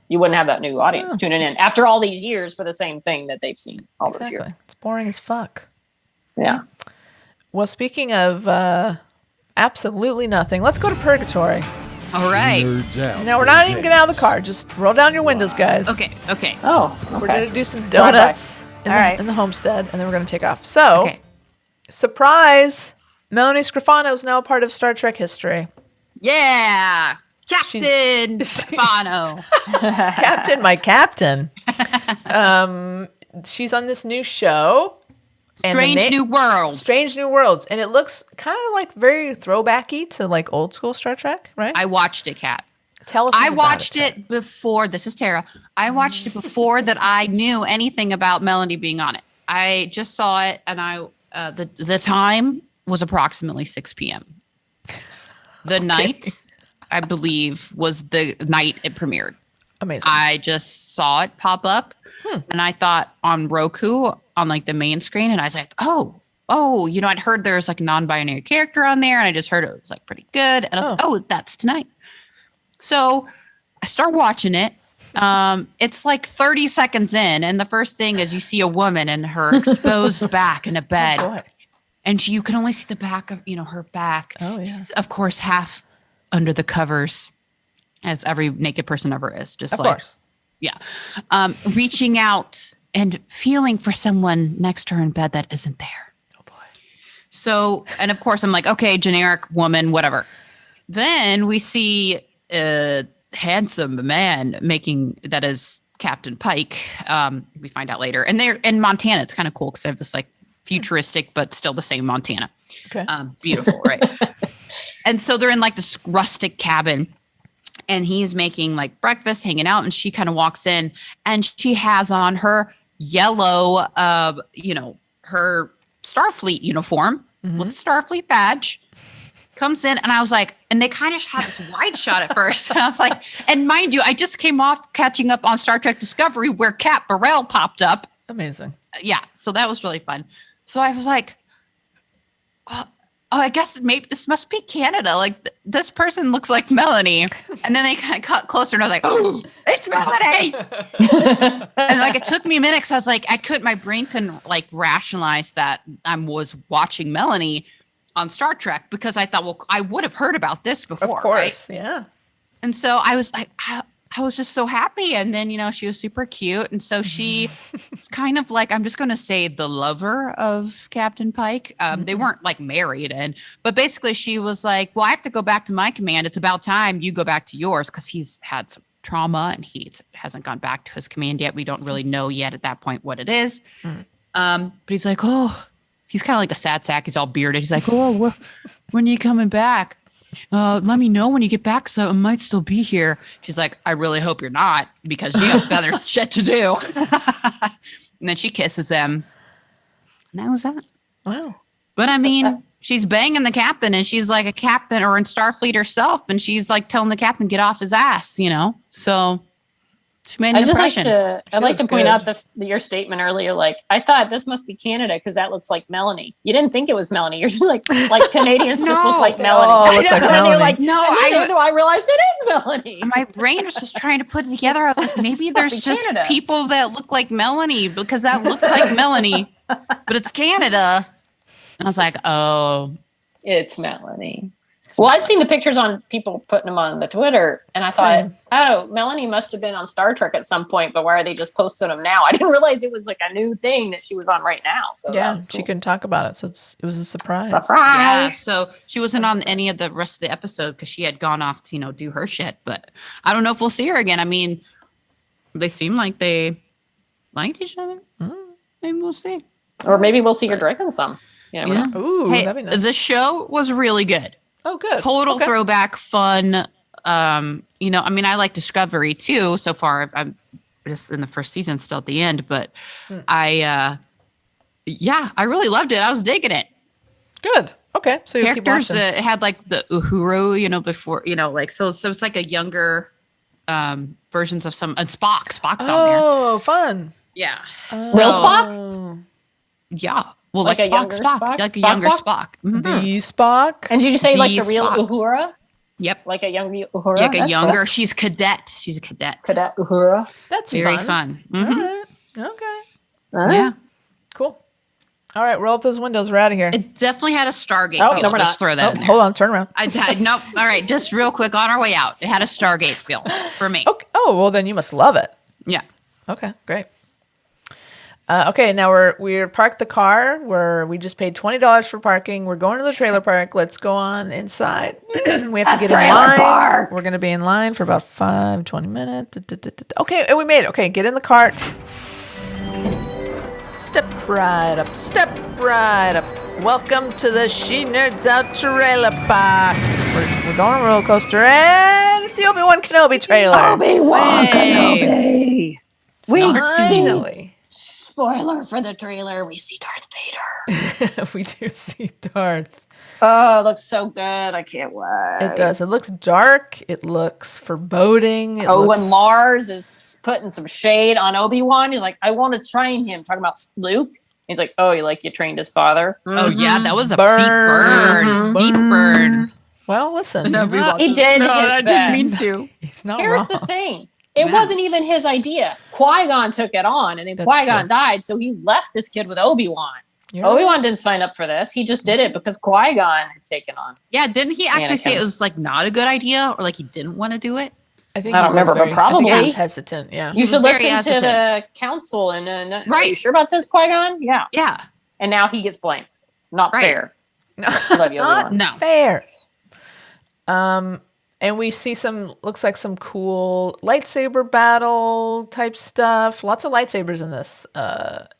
you wouldn't have that new audience tuning in after all these years for the same thing that they've seen all those years. It's boring as fuck. Yeah. Well, speaking of absolutely nothing, let's go to Purgatory. All right. Now, we're not even getting out of the car. Just roll down your windows, guys. Okay. Oh, okay. We're going to do some donuts in the homestead, and then we're going to take off. So, surprise, Melanie Scrofano is now a part of Star Trek history. Yeah. Captain Stefano. Captain, my captain. She's on this new show. Strange New Worlds. Strange New Worlds. And it looks kind of like very throwbacky to like old school Star Trek, right? I watched it, Kat. Tell us I watched it before. This is Tara. I watched it before that I knew anything about Melanie being on it. I just saw it, and the time was approximately 6 p.m. The night, I believe, was the night it premiered. Amazing. I just saw it pop up, and I thought on Roku on like the main screen, and I was like, oh, I'd heard there's like a non-binary character on there, and I just heard it was like pretty good, and I was like, oh, that's tonight. So I start watching it. It's like 30 seconds in, and the first thing is you see a woman and her exposed back in a bed, and you can only see the back of her back. Oh yeah. She's, of course, half under the covers, as every naked person ever is. Just Of like, course. yeah. Reaching out and feeling for someone next to her in bed that isn't there. Oh boy. So, and of course I'm like, okay, generic woman, whatever. Then we see a handsome man that is Captain Pike. We find out later. And they're in Montana. It's kind of cool because they have this like futuristic, but still the same Montana. Okay. Beautiful, right? And so they're in like this rustic cabin. And he's making like breakfast, hanging out, and she kind of walks in, and she has on her yellow, her Starfleet uniform with Starfleet badge. Comes in, and I was like, and they kind of had this wide shot at first. And I was like, and mind you, I just came off catching up on Star Trek Discovery where Cat Burrell popped up. Amazing. Yeah, so that was really fun. So I was like, I guess maybe this must be Canada. Like this person looks like Melanie. And then they kind of cut closer and I was like, oh, it's Melanie. And like, it took me a minute because I was like, my brain couldn't like rationalize that I was watching Melanie on Star Trek because I thought, well, I would have heard about this before. Of course. Right? Yeah. And so I was like, I was just so happy. And then, she was super cute. And so she was kind of like, I'm just going to say the lover of Captain Pike. They weren't like married. But basically she was like, well, I have to go back to my command. It's about time you go back to yours because he's had some trauma and he hasn't gone back to his command yet. We don't really know yet at that point what it is. But he's like, oh, he's kind of like a sad sack. He's all bearded. He's like, oh, when are you coming back? Let me know when you get back, so I might still be here. She's like, I really hope you're not, because you have better shit to do. And then she kisses him. And that was that. Wow. But I mean, she's banging the captain, and she's like a captain or in Starfleet herself, and she's like telling the captain, get off his ass, So she made an impression. I'd like to point out your statement earlier. Like, I thought this must be Canada because that looks like Melanie. You didn't think it was Melanie. You're just like Canadians just look like Melanie. Oh, look like Melanie. You're like, no, I realized it is Melanie. My brain was just trying to put it together. I was like, maybe there's just Canada. people that look like Melanie because that looks like Melanie, but it's Canada. And I was like, oh, it's Melanie. Well, I'd seen the pictures on people putting them on the Twitter, and I thought, oh, Melanie must have been on Star Trek at some point, but why are they just posting them now? I didn't realize it was like a new thing that she was on right now. So yeah, cool. she couldn't talk about it, so it was a surprise. Yeah, so she wasn't on any of the rest of the episode because she had gone off to do her shit. But I don't know if we'll see her again. I mean, they seem like they liked each other. Maybe we'll see, or maybe we'll see her drinking some. Yeah. Ooh, hey, that'd be nice. The show was really good. Oh, good. Total throwback, fun. I mean, I like Discovery too. So far, I'm just in the first season, still at the end. But I really loved it. I was digging it. Good. Okay, so you characters keep watching. Had like the Uhuru, before, like so it's like a younger versions of some and Spock's on there. Oh, fun. Yeah. Real Spock? Yeah. Well, Like a younger Spock? like a Spock younger Spock? Spock. Mhm. The Spock. And did you say like The the real Spock. Uhura? Yep. Like a young Uhura? Like a That's younger. cool. She's cadet. She's a cadet. Cadet Uhura. That's Very fun. fun. All Mhm. right. Okay. All right. Yeah. Cool. All right, roll up those windows. We're out of here. It definitely had a Stargate Oh, feel. no, we're Just not. throw that in there. Hold on, turn around. Nope. All right. Just real quick on our way out. It had a Stargate feel for me. Okay. Oh, well, then you must love it. Yeah. Okay, great. Okay, now we're parked the car where we just paid $20 for parking. We're going to the trailer park. Let's go on inside. We have to get in line. park. We're going to be in line for about 20 minutes. Okay, and we made it. Okay, get in the cart. Step right up. Step right up. Welcome to the She Nerds Out trailer park. We're going on a roller coaster, and it's the Obi-Wan Kenobi trailer. Obi-Wan Hey. Kenobi. Finally. Spoiler for the trailer, we see Darth Vader. We do see Darth. Oh, it looks so good. I can't wait. It does. It looks dark. It looks foreboding. When Lars is putting some shade on Obi-Wan, he's like, I want to train him. Talking about Luke. He's like, oh, you trained his father? Oh, yeah. That was a Burn. deep burn. Deep burn. Well, listen. He did his I best. didn't mean to. He's not Here's wrong. the thing. It Yeah. wasn't even his idea. Qui-Gon took it on, and then That's Qui-Gon true. died, so he left this kid with Obi-Wan. You're right. Obi-Wan didn't sign up for this. He just did it because Qui-Gon had taken on. Yeah. Didn't he actually say Anakin. it was like not a good idea or like he didn't want to do it? I think I don't he was remember, but I think he probably. was hesitant. Yeah. You was should very listen to the hesitant. council and are you Right. sure about this, Qui-Gon? Yeah. Yeah. And now he gets blamed. Not Right. fair. Love you, Not Obi-Wan. No. fair. And we see looks like some cool lightsaber battle type stuff. Lots of lightsabers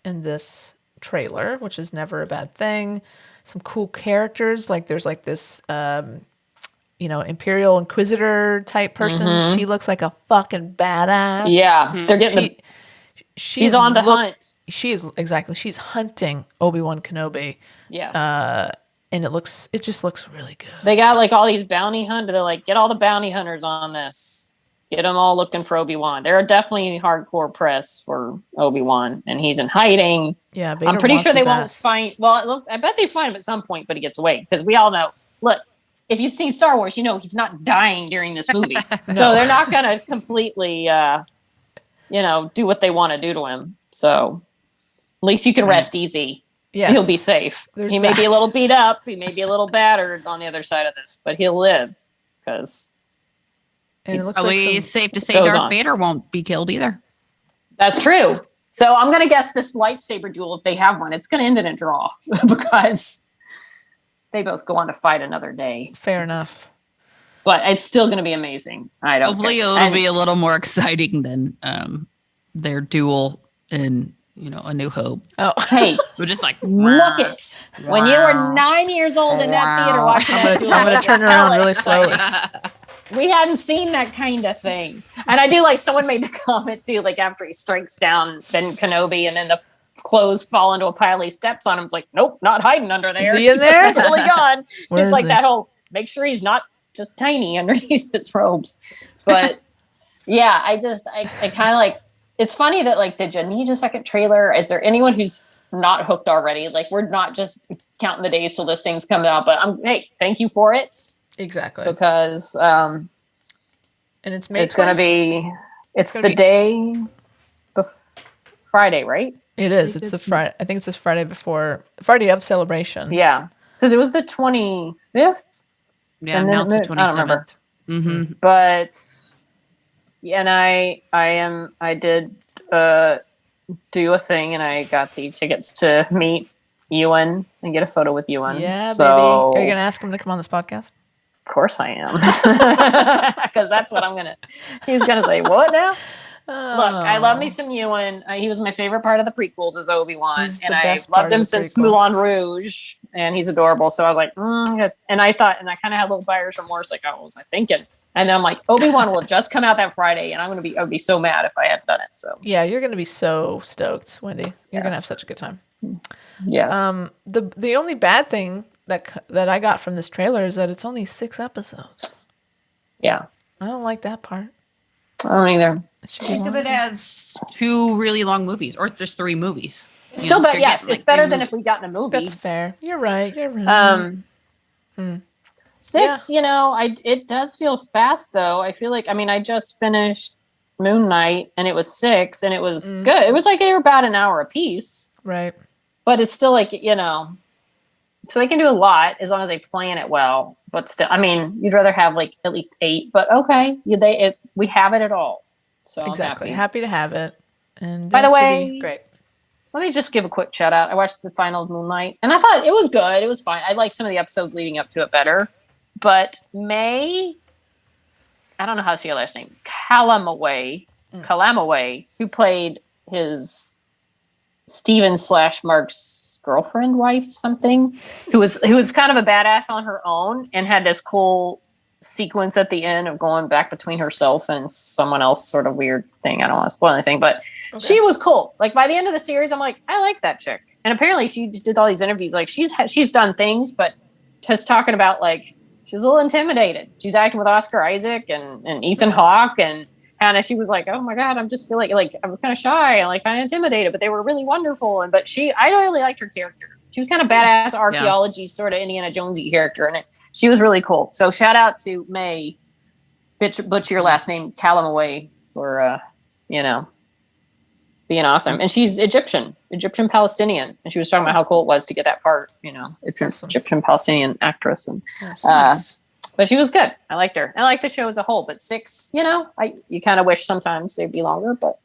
in this trailer, which is never a bad thing. Some cool characters, like there's like this Imperial Inquisitor type person. She looks like a fucking badass. Yeah. They're getting she's on the hunt. She is exactly. She's hunting Obi-Wan Kenobi. Yes. And it just looks really good. They got like all these bounty hunters. They're like, get all the bounty hunters on this. Get them all looking for Obi-Wan. They're definitely hardcore press for Obi-Wan, and he's in hiding. Yeah, Vader I'm pretty wants sure they his won't ass. find. Well, I bet they find him at some point, but he gets away because we all know. Look, if you've seen Star Wars, you know he's not dying during this movie, so they're not going to completely, do what they want to do to him. So at least you can rest easy. Yes. He'll be safe. He may be a little beat up. He may be a little battered on the other side of this, but he'll live because And it looks Probably like safe to say goes Darth on. Vader won't be killed either. that's true. So I'm going to guess this lightsaber duel, if they have one, it's going to end in a draw because they both go on to fight another day. fair enough. But it's still going to be amazing. I don't Hopefully care. it'll be a little more exciting than their duel in A New Hope. Oh, Hey, We're just like, look it. When you were 9 years old in that theater watching that duel, I'm gonna turn around really slowly. we hadn't seen that kind of thing. And I do like someone made the comment too, like after he strikes down Ben Kenobi and then the clothes fall into a pile, he steps on him. It's like, nope, not hiding under there. Is he in there? He's really gone. Where It's is like he? that whole make sure he's not just tiny underneath his robes. But yeah, I kind of like, it's funny that like, did you need a second trailer? Is there anyone who's not hooked already? Like, we're not just counting the days till this thing's coming out, but hey, thank you for it. exactly. Because And it's May it's going to 20th. be, it's gonna the be- day, Friday, right? It is. It's the Friday. I think it's this Friday of celebration. Yeah. Because it was the 25th, yeah, And now then it's the I don't remember. 27th. Mm-hmm. but yeah, and I did do a thing and I got the tickets to meet Ewan and get a photo with Ewan. Yeah, so, baby. Are you gonna ask him to come on this podcast? Of course I am. Because that's what he's going to say, what now? Look, I love me some Ewan. He was my favorite part of the prequels as Obi-Wan. He's the And I best part loved of him the since prequels. Moulin Rouge. And he's adorable. So I was like, good. And I kind of had a little buyer's remorse. Like, what was I thinking? And then I'm like, Obi-Wan will just come out that Friday. And I would be so mad if I hadn't done it. So Yeah, you're gonna be so stoked, Wendy. You're gonna have Yes. such a good time. yes. The only bad thing that I got from this trailer is that it's only 6 episodes. Yeah. I don't like that part. I don't either. It should be Think of it longer. as 2 really long movies, or just 3 movies. It's still better. you're Yes. getting, It's like, better 3 than movies. if we got in a movie. That's fair. You're right. You're right. 6, it does feel fast though. I feel like, I just finished Moon Knight and it was 6 and it was good. It was like they were about an hour a piece, Right. but it's still like, so they can do a lot as long as they plan it well, but still, you'd rather have like at least 8, but okay. We have it at all. So Exactly. I'm Happy happy. to have it. And By the it should way- be great. Let me just give a quick shout out. I watched the final of Moon Knight and I thought it was good. It was fine. I liked some of the episodes leading up to it better. But May, I don't know how to say your last name, Calamaway, who played his Steven/Mark's girlfriend, wife, something, who was kind of a badass on her own and had this cool sequence at the end of going back between herself and someone else, sort of weird thing. I don't want to spoil anything, but she was cool. Like by the end of the series, I'm like, I like that chick. And apparently she did all these interviews. Like she's done things, but just talking about like, she's a little intimidated. She's acting with Oscar Isaac and Ethan Hawke, and Hannah. She was like, "Oh my god, I'm just feeling like I was kind of shy and like kind of intimidated, but they were really wonderful." I really liked her character. She was kind of badass archaeology sort of Indiana Jonesy character, and she was really cool. So shout out to May, butcher your last name, Calamaway, for being awesome. And she's Egyptian Palestinian, and she was talking about how cool it was to get that part. Awesome. Egyptian Palestinian actress, and Yes. But she was good. I liked her. I liked the show as a whole. But 6, you kind of wish sometimes they'd be longer, but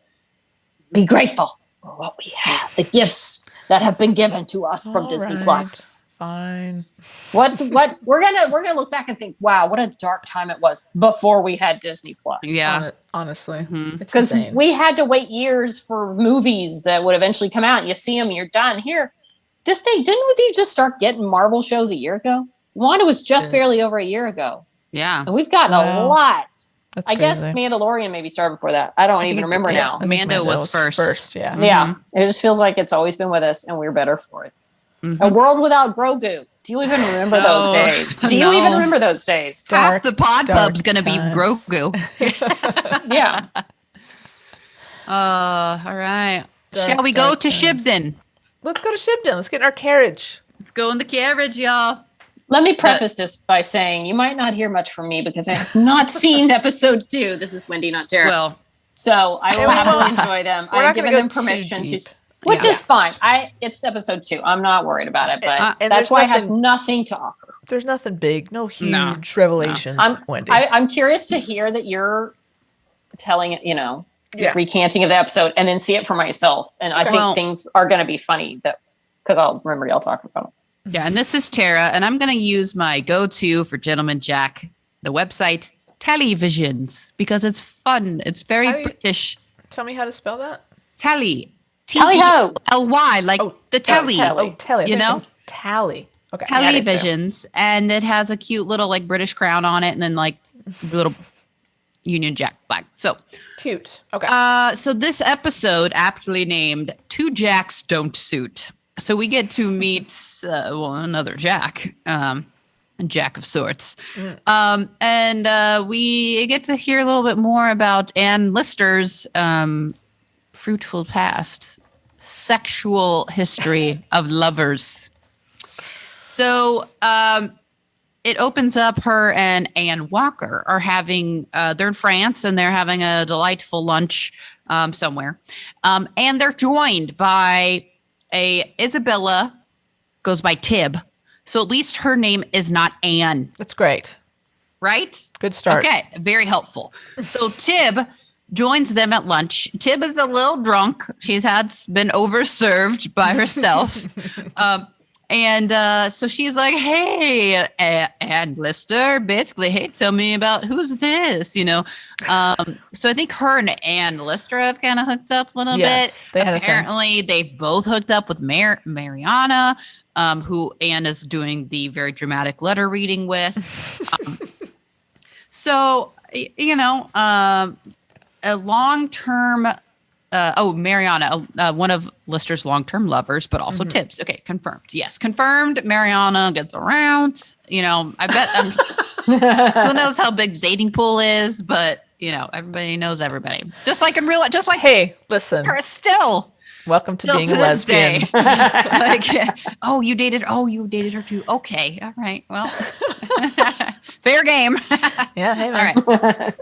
be grateful for what we have, the gifts that have been given to us from Disney Plus. Fine. What we're gonna look back and think, wow, what a dark time it was before we had Disney Plus. Yeah. Honestly, it's because insane. we had to wait years for movies that would eventually come out. You see them, you're done. Here, this thing didn't we just start getting Marvel shows a year ago? Wanda was just barely over a year ago. Yeah. And we've gotten a lot. That's I guess crazy. Mandalorian maybe started before that. I don't even remember now. I think Mando was first. First, yeah. Yeah. It just feels like it's always been with us and we're better for it. A world without Grogu. Do you even remember those days? Do you even remember those days? Half the pod pub's going to be Grogu. Yeah. All right. Shall we go to Shibden? Let's go to Shibden. Let's get in our carriage. Let's go in the carriage, y'all. Let me preface this by saying you might not hear much from me because I have not seen episode 2. This is Wendy, not Tara. Well, so I will happily enjoy them. We're not I've given gonna them go too permission deep. which is fine. It's episode 2. I'm not worried about it, but and that's there's why I have nothing- nothing to offer. There's nothing big, no huge revelations, Wendy. I'm curious to hear that you're telling it, recanting of the episode and then see it for myself. And I think things are going to be funny because I'll remember y'all talking about it. Yeah, and this is Tara, and I'm going to use my go-to for Gentleman Jack, the website Televisions, because it's fun. It's very British. Tell me how to spell that. Tally. Tally-ho. T-E-L-Y, like the telly. Tally. You know? Tally. Okay. Televisions, and it has a cute little like British crown on it, and then like little Union Jack flag. So cute. Okay. So this episode, aptly named "Two Jacks Don't Suit." So we get to meet another Jack, a Jack of sorts, and we get to hear a little bit more about Anne Lister's fruitful past, sexual history of lovers. So it opens up her and Anne Walker are having, they're in France and they're having a delightful lunch somewhere. And they're joined by Isabella, goes by Tib. So at least her name is not Anne. That's great. Right? Good start. Okay, very helpful. So Tib joins them at lunch. Tib is a little drunk. She's been overserved by herself. And so she's like, hey, Ann Lister, basically, hey, tell me about who's this, So I think her and Ann Lister have kind of hooked up a little bit. Apparently, they've both hooked up with Mariana, who Anne is doing the very dramatic letter reading with. A long-term... Mariana, one of Lister's long-term lovers, but also Tib's. Okay, confirmed. Yes, confirmed. Mariana gets around. I bet who knows how big the dating pool is, but everybody knows everybody. Just like in real life. Just like hey, listen. Still. Welcome to being a lesbian. You dated her too. Okay, all right. Well, fair game. Yeah. Hey, man. All right.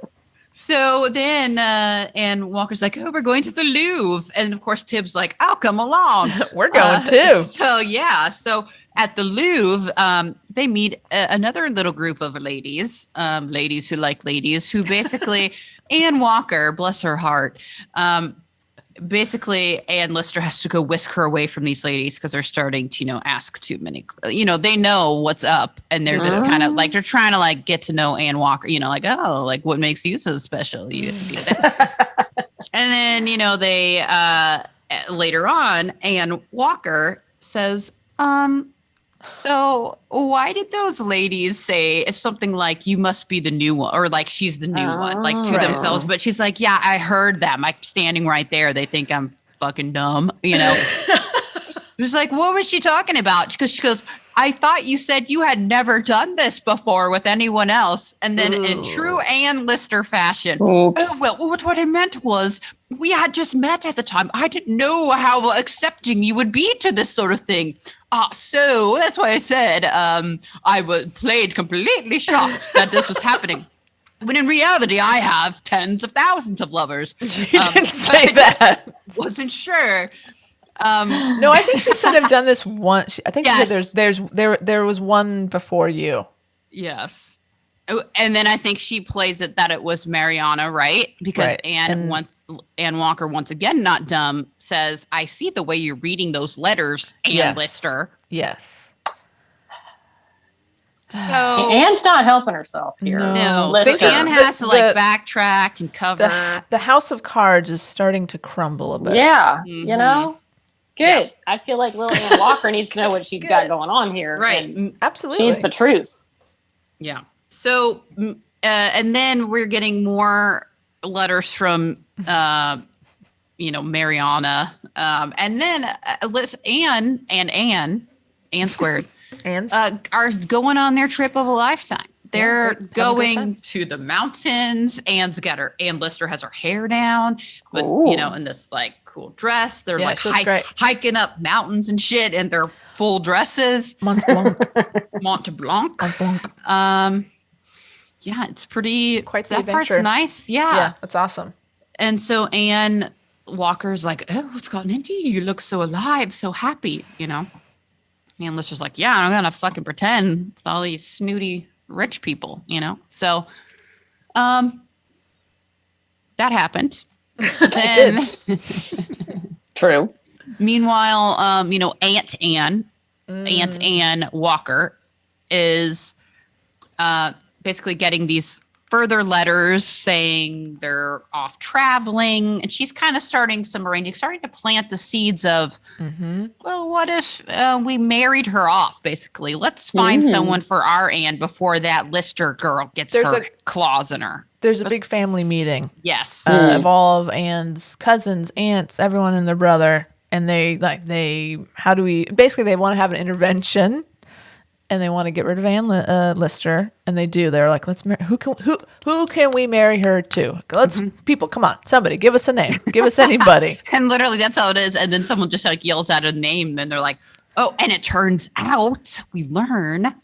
So then Anne Walker's like, oh, we're going to the Louvre. And of course, Tib's like, I'll come along. We're going too. So at the Louvre, they meet another little group of ladies who like ladies, who basically, Anne Walker, bless her heart, basically Anne Lister has to go whisk her away from these ladies because they're starting to, ask too many, they know what's up and they're just kind of like, they're trying to like get to know Anne Walker, like what makes you so special? You get to be that. And then, they, later on, Anne Walker says, so why did those ladies say something like, you must be the new one, or like, she's the new one, like to themselves. But she's like, yeah, I heard them. I'm standing right there. They think I'm fucking dumb, It's like, what was she talking about? Because she goes, I thought you said you had never done this before with anyone else. And then in true Anne Lister fashion, what I meant was we had just met at the time. I didn't know how accepting you would be to this sort of thing. So that's why I said played completely shocked that this was happening. When in reality, I have tens of thousands of lovers. You didn't say that. Wasn't sure. No, I think she said I've done this once. I think she said there was one before you. Yes. And then I think she plays it that it was Mariana, right? Because Right. Ann Walker, once again, not dumb, says, I see the way you're reading those letters, Ann Yes. Lister. Yes. So Anne's not helping herself here. no, Lister. so Anne has to like backtrack and cover. The House of Cards is starting to crumble a bit. Yeah, Mhm. you know? Good. I feel like Lillian Walker needs to know what she's got going on here. Right. And Absolutely. she needs the truth. Yeah. So, and then we're getting more letters from, Mariana. And then Anne squared, And are going on their trip of a lifetime. They're have a great going time. to the mountains. Ann Lister has her hair down, but Ooh. in this like cool dress. They're Yeah, like she looks great. hiking up mountains and shit in their full dresses. Mont Blanc. Mont Blanc. Mont Blanc. Yeah, it's pretty. Quite the that adventure. part's nice. Yeah, that's awesome. And so Anne Walker's like, oh, what's gotten into you? You look so alive, so happy, Ann Lister's like, yeah, I'm gonna fucking pretend with all these snooty rich people, So, that happened. Then, True. meanwhile, Aunt Ann Walker is basically getting these further letters saying they're off traveling, and she's kind of starting to plant the seeds of, well, what if we married her off? Basically, let's find someone for our Anne before that Lister girl gets her claws in her. There's a big family meeting Yes. of all of Anne's cousins, aunts, everyone and their brother, and they want to have an intervention. And they want to get rid of Anne Lister, and they do. They're like, "Let's marry. Who can we marry her to? People, come on, somebody, give us a name, give us anybody." And literally, that's how it is. And then someone just like yells out a name, and they're like, "Oh!" And it turns out we learn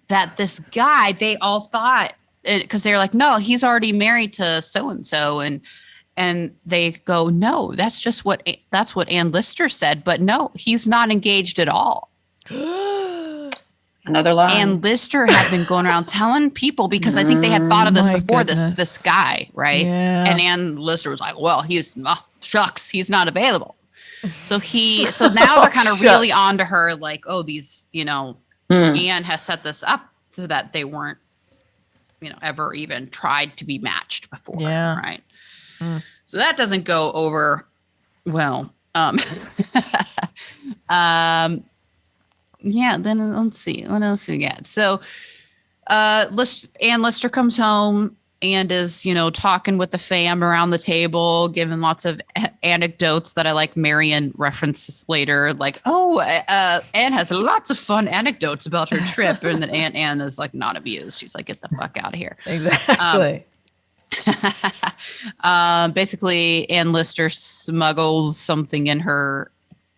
that this guy, they all thought, because they're like, "No, he's already married to so and so," and they go, "No, that's what Anne Lister said, but no, he's not engaged at all." Another lie. And Lister had been going around telling people, because I think they had thought of this My before, goodness. this guy, right? Yeah. And Ann Lister was like, well, shucks, he's not available. So now they're kind of really onto her, like, oh, these, Anne has set this up so that they weren't, ever even tried to be matched before. Yeah. Right. So that doesn't go over well. Yeah, then let's see. What else we got? So Ann Lister comes home and is, talking with the fam around the table, giving lots of anecdotes that I like Marion references later. Like, oh, Anne has lots of fun anecdotes about her trip. And then Aunt Anne is like not abused. She's like, get the fuck out of here. Exactly. Basically, Ann Lister smuggles something in her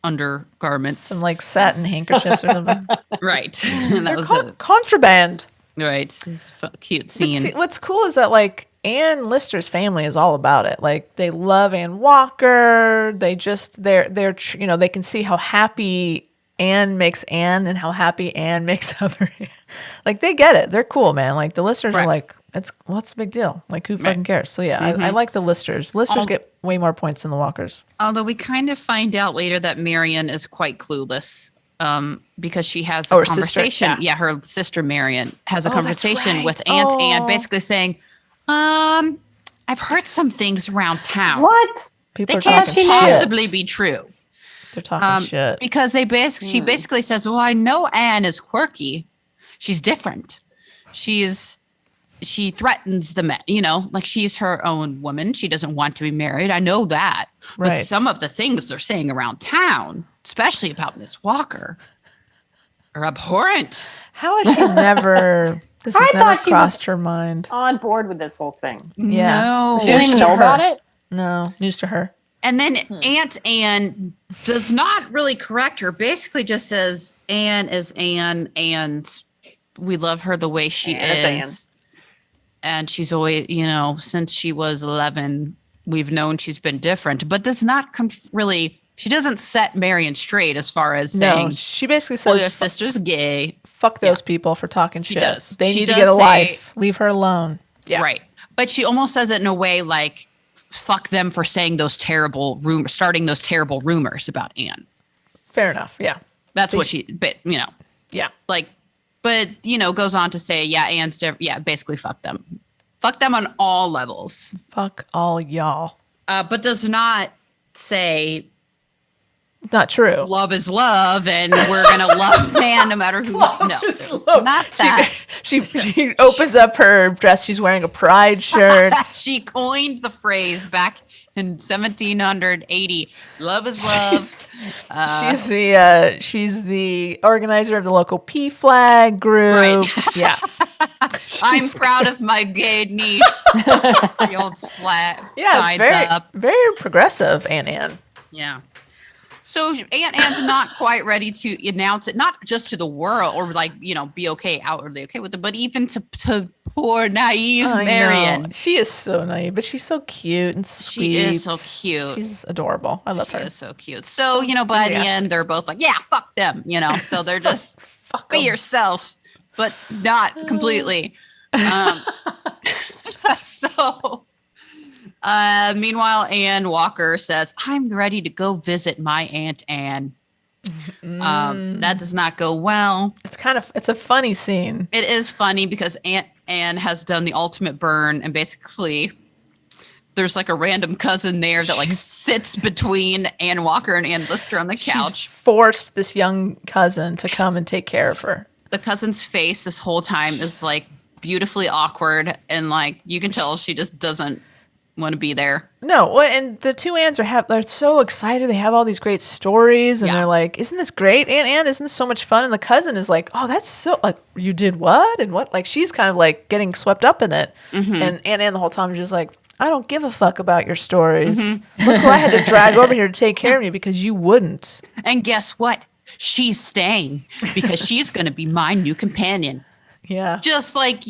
undergarments. Some like satin handkerchiefs or something. Right. And that They're was called contraband. right. It's a cute But scene. see, what's cool is that like Ann Lister's family is all about it. Like they love Ann Walker. They just they can see how happy Anne makes Anne and how happy Anne makes other. Like they get it. They're cool, man. Like the Listers are like, what's the big deal? Like who fucking cares? So yeah, I like the Listers. Listers get way more points than the Walkers. Although we kind of find out later that Marion is quite clueless, because she has a conversation. Sister, her sister Marion has a conversation right. with Aunt Anne, basically saying, I've heard some things around town. What? People They are can't talking possibly shit. be true. They're talking shit. Because she basically says, well, I know Anne is quirky. She's different. She threatens the men, like she's her own woman. She doesn't want to be married. I know that. But Right. some of the things they're saying around town, especially about Miss Walker, are abhorrent. How has she never? This has I never thought she crossed was- her mind. On board with this whole thing. Yeah. No. She didn't even to know her. about it. No, news to her. And then Aunt Anne does not really correct her. Basically just says Anne is Anne and we love her the way she Anne is is. And she's always, since she was 11, we've known she's been different, but does not she doesn't set Marion straight as far as No, saying, she basically well, your says sister's gay. Fuck those people for talking shit. does. They She need to does get a say- life. Leave her alone. Yeah. Right. But she almost says it in a way like, fuck them for saying those terrible rumors, starting those terrible rumors about Anne. Fair enough. Yeah. That's what she, but Yeah. like, but goes on to say, Anne's, basically fuck them. Fuck them on all levels. Fuck all y'all. But does not say Not true. love is love and we're going to love man no matter who. No, is there's love. not that. She opens up her dress. She's wearing a pride shirt. She coined the phrase back in 1780. Love is love. She's the organizer of the local P flag group. Right. Yeah. I'm proud of my gay niece. The old flag Yeah. signs Very, up. very progressive, Anne. Yeah. So Anne's not quite ready to announce it, not just to the world or be okay, outwardly okay with it, but even to poor naive I Marion. know. She is so naive, but she's so cute and sweet. She is so cute. She's adorable. I love She her. is so cute. So, by the end, they're both like, yeah, fuck them, So they're just be 'em. yourself, but not completely. So, meanwhile, Anne Walker says, I'm ready to go visit my Aunt Anne. That does not go well. It's a funny scene. It is funny because Aunt Anne has done the ultimate burn, and basically there's like a random cousin there that like sits between Anne Walker and Anne Lister on the couch. She's forced this young cousin to come and take care of her. The cousin's face this whole time is like beautifully awkward, and like you can tell she just doesn't want to be there. No, well, and the two Anns they're so excited. They have all these great stories, and Yeah. they're like, "Isn't this great, Aunt Anne? Isn't this so much fun?" And the cousin is like, "Oh, that's so like you did what and what?" Like she's kind of like getting swept up in it, and Aunt Anne the whole time is just like, "I don't give a fuck about your stories. Look who I had to drag over here to take care of me because you wouldn't." And guess what? She's staying because she's going to be my new companion. Yeah, Just like,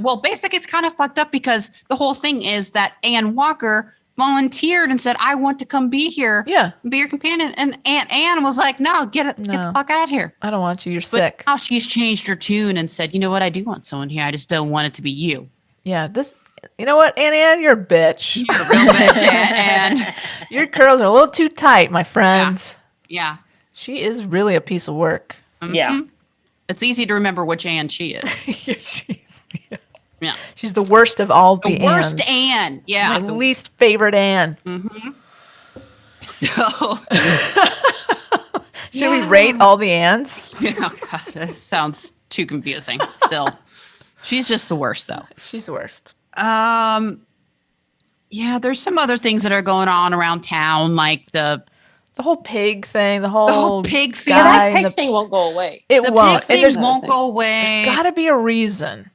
well, basically it's kind of fucked up because the whole thing is that Anne Walker volunteered and said, I want to come be here. Yeah. Be your companion. And Aunt Anne was like, no, get the fuck out of here. I don't want you. You're But sick. now she's changed her tune and said, you know what? I do want someone here. I just don't want it to be you. Yeah, this. You know what, Aunt Anne? You're a bitch. You're a real bitch, Aunt Anne. Your curls are a little too tight, my friend. Yeah. She is really a piece of work. Yeah. It's easy to remember which Anne she is. Yeah. She's the worst of all the The worst Anns. Anne. Yeah. My least favorite Anne. Should we rate all the Anns? God, that sounds too confusing. Still, she's just the worst, though. She's the worst. Yeah, there's some other things that are going on around town, like the The whole pig thing, the whole pig thing. Yeah, guy that and pig thing won't go away. it the won't. pig And there's thing won't go away. got to be a reason.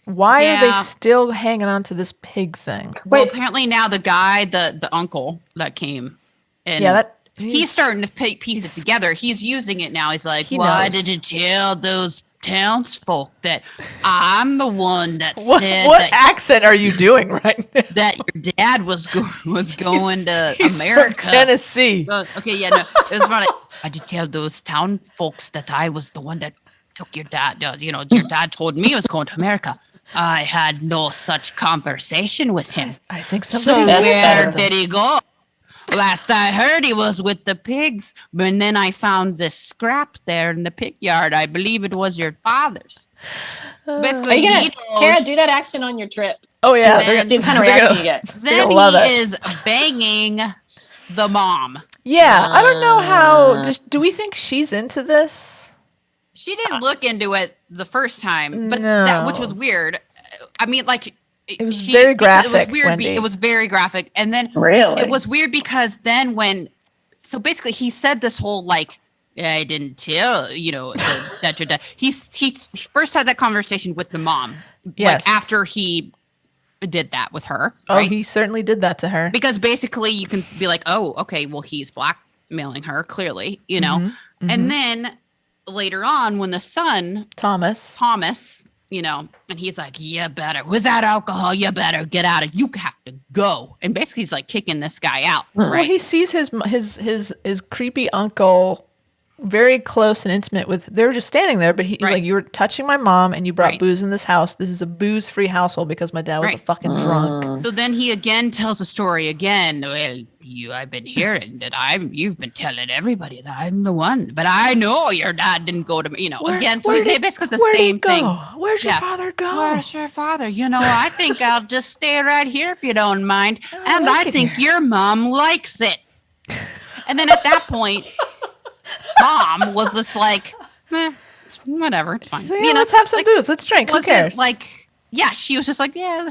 Why are they Yeah. still hanging on to this pig thing? Well, Wait. apparently now the guy, the uncle that came, and Yeah, he's starting to piece it together. He's using it now. He's like, He why knows. did you tell those townsfolk that I'm the one that What said what that, accent are you doing right now? that your dad was going to He's America? from Tennessee. Okay, yeah, no, it was funny. I did tell those town folks that I was the one that took your dad. Your dad told me he was going to America. I had no such conversation with him. I think So somebody That's where better. did he go? Last I heard, he was with the pigs, but then I found this scrap there in the pig yard. I believe it was your father's. So Are basically, you he gonna, Kara, knows- do that accent on your trip? Oh yeah, So they're then- See what kind of they're reaction gonna- you get. then gonna love he it. is banging the mom. Yeah, I don't know how. Do we think she's into this? She didn't look into it the first time, but No. which was weird. I mean, like It was very It graphic, was weird. Wendy. It was very graphic, and then Really? it was weird because then so basically he said this whole like, yeah, I didn't tell that your dad. He first had that conversation with the mom, Yes. like after he did that with her. Oh, Right? he certainly did that to her. Because basically you can be like, oh, okay, well he's blackmailing her clearly, Mm-hmm. and then later on when the son Thomas. and he's like, you better, without alcohol, you better get out of, you have to go. And basically he's like kicking this guy out, Well, right? he sees his creepy uncle very close and intimate with. They were just standing there, but he's Right. like, "You were touching my mom, and you brought Right. booze in this house. This is a booze-free household because my dad was a Right. fucking drunk." So then he again tells a story again. Well, I've been hearing that you've been telling everybody that I'm the one, but I know your dad didn't go to me, again. So he's basically the where'd he same go? thing. Where's your Yeah. father go? Where's your father? I think I'll just stay right here if you don't mind. And like I it think here. your mom likes it. And then at that point, mom was just like, whatever, it's fine. So, yeah, let's have some like, booze. Let's drink. Who wasn't cares? like, yeah, she was just like, yeah,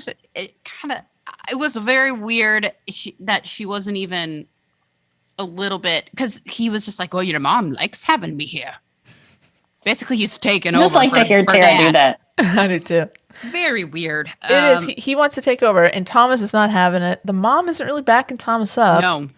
it was very weird that she wasn't even a little bit, because he was just like, well, your mom likes having me here. Basically, he's taken over. Just like to hear for Tara do that. I do too. Very weird. It is. He wants to take over, and Thomas is not having it. The mom isn't really backing Thomas up. No.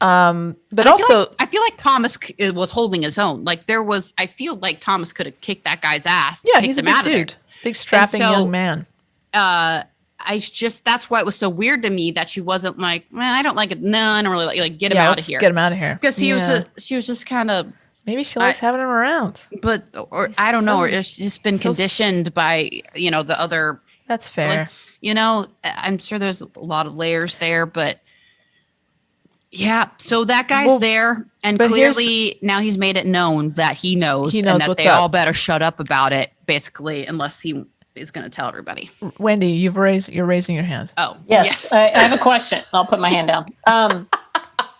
But I also, feel like Thomas was holding his own. Like I feel like Thomas could have kicked that guy's ass. yeah, kicked he's a him big out of there. dude, big strapping so- young man. That's why it was so weird to me that she wasn't like, well, I don't like it. No, I don't really like get him Yeah, out of let's here. get him out of here. Because she was just kind of, Maybe she likes having him around. but or I don't know, or so- it's just been so conditioned by the other. That's fair. I'm sure there's a lot of layers there, but yeah. So that guy's there, and but here's clearly now he's made it known that he knows He and knows that what's they up. all better shut up about it, basically, unless he is going to tell everybody. Wendy, you're raising your hand. Oh, Yes, I have a question. I'll put my hand down.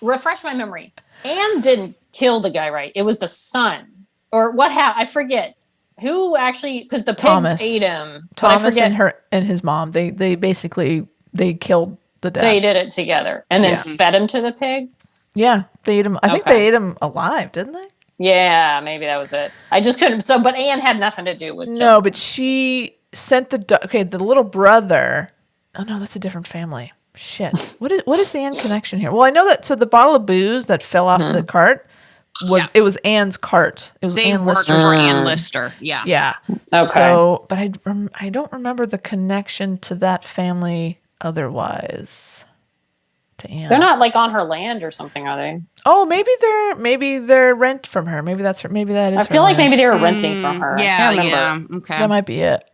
Refresh my memory. Anne didn't kill the guy, right? It was the son, or what? I forget who actually, because the pigs Thomas. ate him. But Thomas I forget and her and his mom. They basically killed the dad. they did it together and then Yeah. fed him to the pigs. Yeah, they ate him. I think Okay. they ate him alive, didn't they? Yeah, maybe that was it. I just couldn't. So, but Anne had nothing to do with No, but she sent the little brother. Oh no, that's a different family. Shit. What is the Anne connection here? Well, I know that. So the bottle of booze that fell off the cart it was Anne's cart. It was they Anne worked Lister's. for Ann Lister. Yeah. Yeah. Okay. So, but I don't remember the connection to that family otherwise. To Anne. They're not like on her land or something, are they? Oh, maybe they're rent from her. Maybe that's her. Maybe that is. I feel her like land. maybe they were renting from her. I can't remember. Yeah. Okay. that might be it.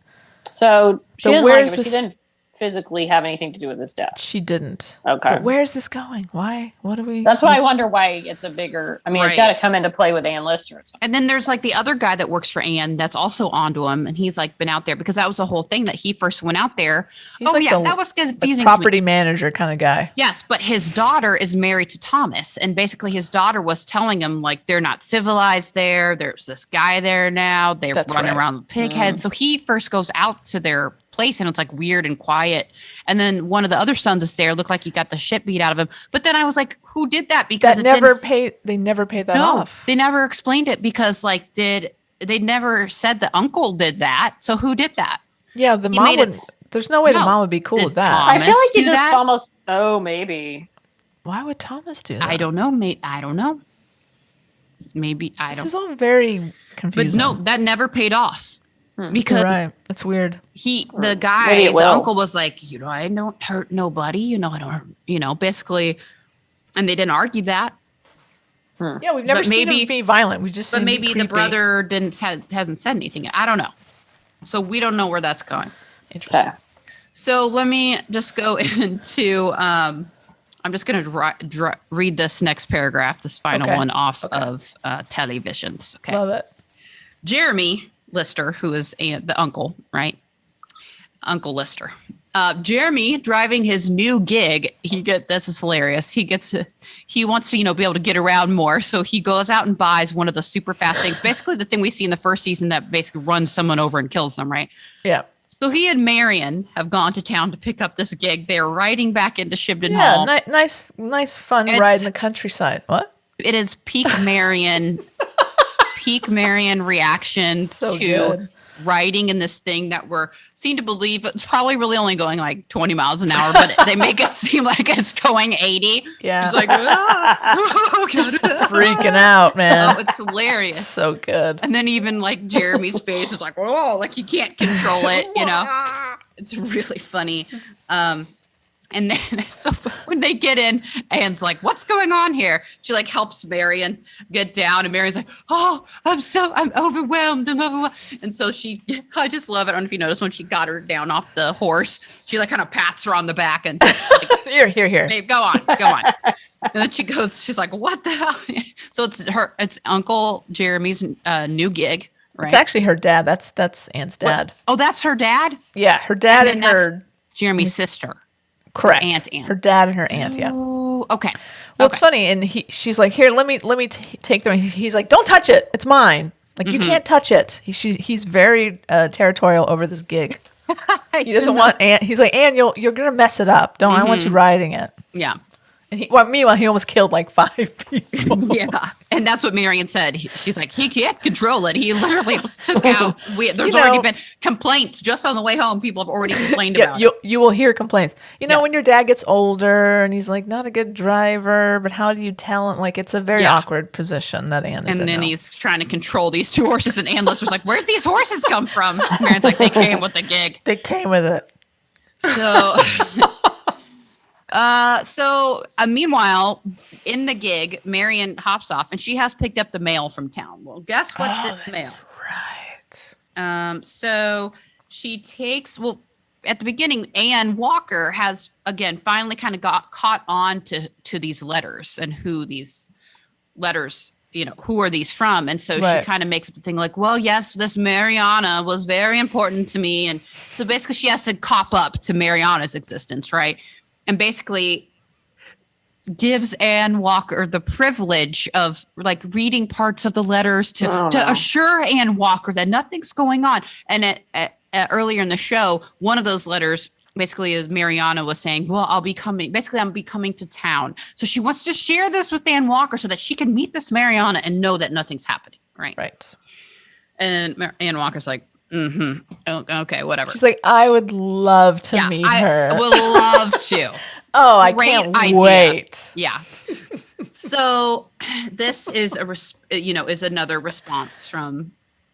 So she So didn't where's like it, but she this- didn't physically have anything to do with his death. She didn't. Okay. But where's this going? Why? What do we? That's why I wonder why it's a bigger. I mean, it's Right. got to come into play with Ann Lister. At some And then there's like the other guy that works for Ann that's also onto him, and he's like been out there because that was the whole thing that he first went out there. He's like that was the confusing. to me. property manager kind of guy. Yes, but his daughter is married to Thomas, and basically his daughter was telling him like they're not civilized there. There's this guy there now. They're That's running right. around with pig heads. So he first goes out to their place, and it's like weird and quiet. And then one of the other sons is there, looked like he got the shit beat out of him. But then I was like, who did that? Because That it never didn't- paid. They never paid that No, off. they never explained it because they never said the uncle did that. So who did that? Yeah, the He mom made it- would. There's no way the No. mom would be cool Did with that. Tom- I feel Thomas like you do just that? almost. Oh, maybe. Why would Thomas do that? I don't know. I don't know. Maybe I This don't. is all very But confusing. no, that never paid off You're because right. That's weird. the Maybe guy, it the will. uncle was like, I don't hurt nobody. I don't, basically, and they didn't argue that. Yeah, we've never But seen maybe- him be violent. We just. But seen him be maybe the creepy. brother hasn't said anything. I don't know. So we don't know where that's going. Interesting. Okay. So let me just go into. I'm just going to read this next paragraph, this final Okay. one off of televisions. Okay. Love it. Jeremy Lister, who is the uncle, right? Uncle Lister. Jeremy driving his new gig. This is hilarious. He wants to, be able to get around more. So he goes out and buys one of the super fast things. Basically the thing we see in the first season that basically runs someone over and kills them, right? Yeah. So he and Marion have gone to town to pick up this gig. They're riding back into Shibden Yeah. Hall. Nice, fun It's- ride in the countryside. What? It is peak Marion reaction So to good. riding in this thing that we're seem to believe it's probably really only going like 20 miles an hour, but they make it seem like it's going 80. Yeah. It's like, oh, God. Freaking out, man. Oh, it's hilarious. So good. And then even like Jeremy's face is like, oh, like he can't control it, It's really funny. And then so when they get in, Anne's like, what's going on here? She like helps Marion get down. And Marion's like, oh, I'm overwhelmed. And so I just love it. I don't know if you noticed when she got her down off the horse, she like kind of pats her on the back and like, Here. babe, go on. And then she's like, what the hell? So it's Uncle Jeremy's new gig, right? It's actually her dad. That's Anne's dad. What? Oh, that's her dad? Yeah, her dad and her Jeremy's sister. correct. Aunt. Her dad and her aunt, yeah. Oh, okay. Well, it's funny, and she's like, "Here, let me take them." He's like, "Don't touch it. It's mine. Like you can't touch it." He's very territorial over this gig. He doesn't want Anne. He's like, "Anne, you're gonna mess it up. Don't I want you riding it?" Yeah. And meanwhile, he almost killed like 5 people. Yeah. And that's what Marion said. She's like, he can't control it. He literally took out. There's already been complaints just on the way home. People have already complained about it. You will hear complaints. When your dad gets older and he's like not a good driver, but how do you tell him? Like it's a very awkward position that Anne is in. And then he's trying to control these 2 horses, and Anne Lister's like, where'd these horses come from? Marion's like, they came with the gig. They came with it. So meanwhile, in the gig, Marion hops off, and she has picked up the mail from town. Well, guess what's in the mail? Right. So she takes, at the beginning, Anne Walker has, again, finally kind of got caught on to these letters and who these letters, who are these from? And so she kind of makes up the thing like, well, yes, this Mariana was very important to me. And so basically she has to cop up to Mariana's existence, right? And basically gives Anne Walker the privilege of like reading parts of the letters to assure Anne Walker that nothing's going on. And earlier in the show, one of those letters basically is Mariana was saying, well, I'm be coming to town. So she wants to share this with Anne Walker so that she can meet this Mariana and know that nothing's happening. Right. Right. And Anne Walker's like, okay, whatever. She's like, I would love to meet her. I would love to. Oh, I can't wait. Yeah. So this is is another response from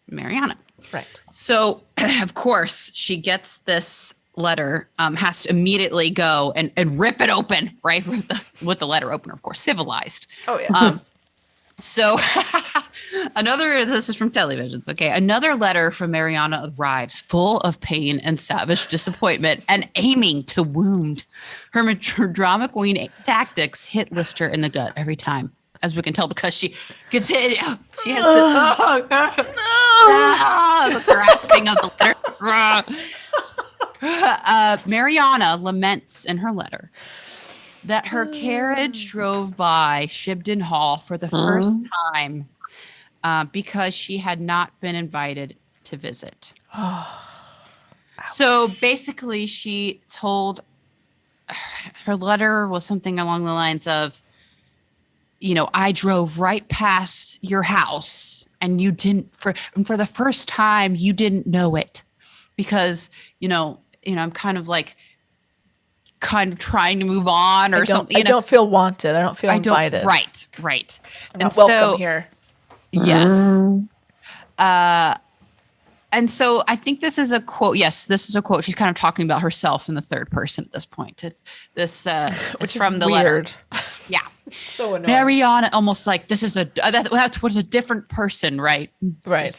Mariana. Right. So of course she gets this letter, has to immediately go and rip it open, right? With the letter opener, of course, civilized. Oh yeah. So this is from televisions. Okay. Another letter from Mariana arrives full of pain and savage disappointment and aiming to wound. Her drama queen tactics hit Lister in the gut every time, as we can tell, because she gets hit. She has the grasping of the letter. Mariana laments in her letter that her carriage drove by Shibden Hall for the first time because she had not been invited to visit. So basically, she told her letter was something along the lines of, I drove right past your house and you didn't, for the first time, you didn't know it because, I'm kind of trying to move on or something. I don't feel wanted. I don't feel invited. Right. I'm not welcome here. Yes. And so I think this is a quote. Yes, this is a quote. She's kind of talking about herself in the third person at this point. It's this, which is from the weird. letter. Yeah. So annoying. Mariana, almost like this is that was a different person, right? Right.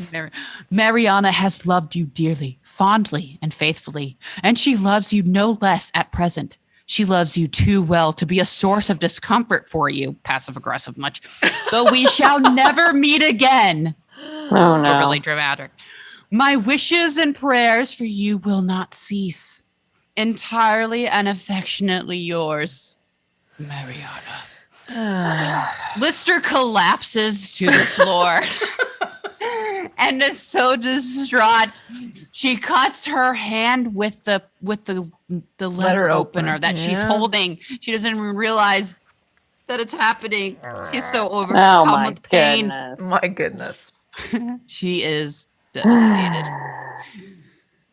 Mariana has loved you dearly, fondly, and faithfully, and she loves you no less at present. She loves you too well to be a source of discomfort for you, passive aggressive much, though we shall never meet again. Oh no. Really dramatic. My wishes and prayers for you will not cease. Entirely and affectionately yours, Mariana. Lister collapses to the floor and is so distraught. She cuts her hand with the letter opener that she's holding. She doesn't even realize that it's happening. She's so overcome with pain. My goodness. She is devastated.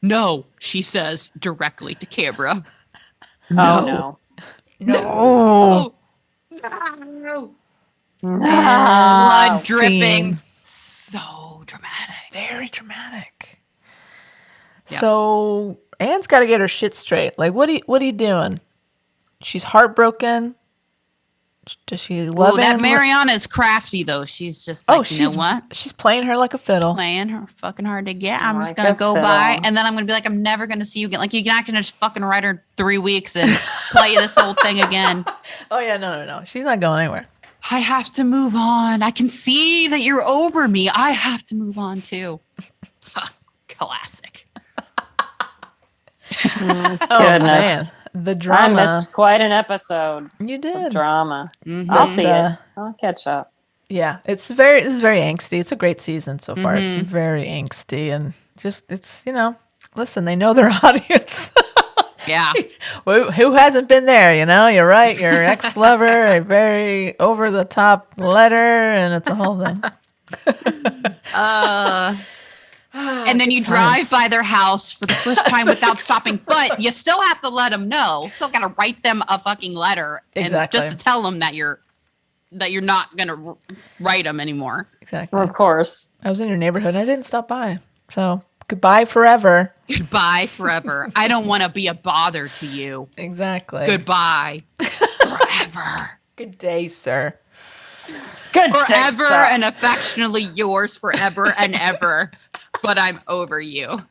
No, she says directly to camera. No. No. Blood dripping. So dramatic. Very dramatic. Yep. So Anne's got to get her shit straight. Like, what are you doing? she's heartbroken. Does she love that Anne? Mariana is crafty though. She's just like, you know what? She's playing her like a fiddle. Playing her fucking hard to get. I'm just Like gonna a go fiddle. by, and then I'm gonna be like, I'm never gonna see you again. Like, you're not gonna just fucking write her 3 weeks and play this whole thing again. Oh yeah, no. She's not going anywhere. I have to move on. I can see that you're over me. I have to move on too. Classic. Goodness. Man. The I drama. missed quite an episode You of did. drama. Mm-hmm. I'll see But, it. I'll catch up. Yeah, this is very angsty. It's a great season so far. Mm-hmm. It's very angsty and just it's listen, they know their audience. Yeah. Who hasn't been there? You're right. Your ex-lover, a very over-the-top letter, and it's a whole thing. And then you drive by their house for the first time without stopping, but you still have to let them know. Still got to write them a fucking letter, Exactly. and just to tell them that you're not gonna write them anymore. Exactly. Of course. I was in your neighborhood. And I didn't stop by. So goodbye forever. Goodbye forever. I don't want to be a bother to you. Exactly. Goodbye forever. Good day, sir. Good day, Forever sir. and affectionately yours forever and ever. But I'm over you.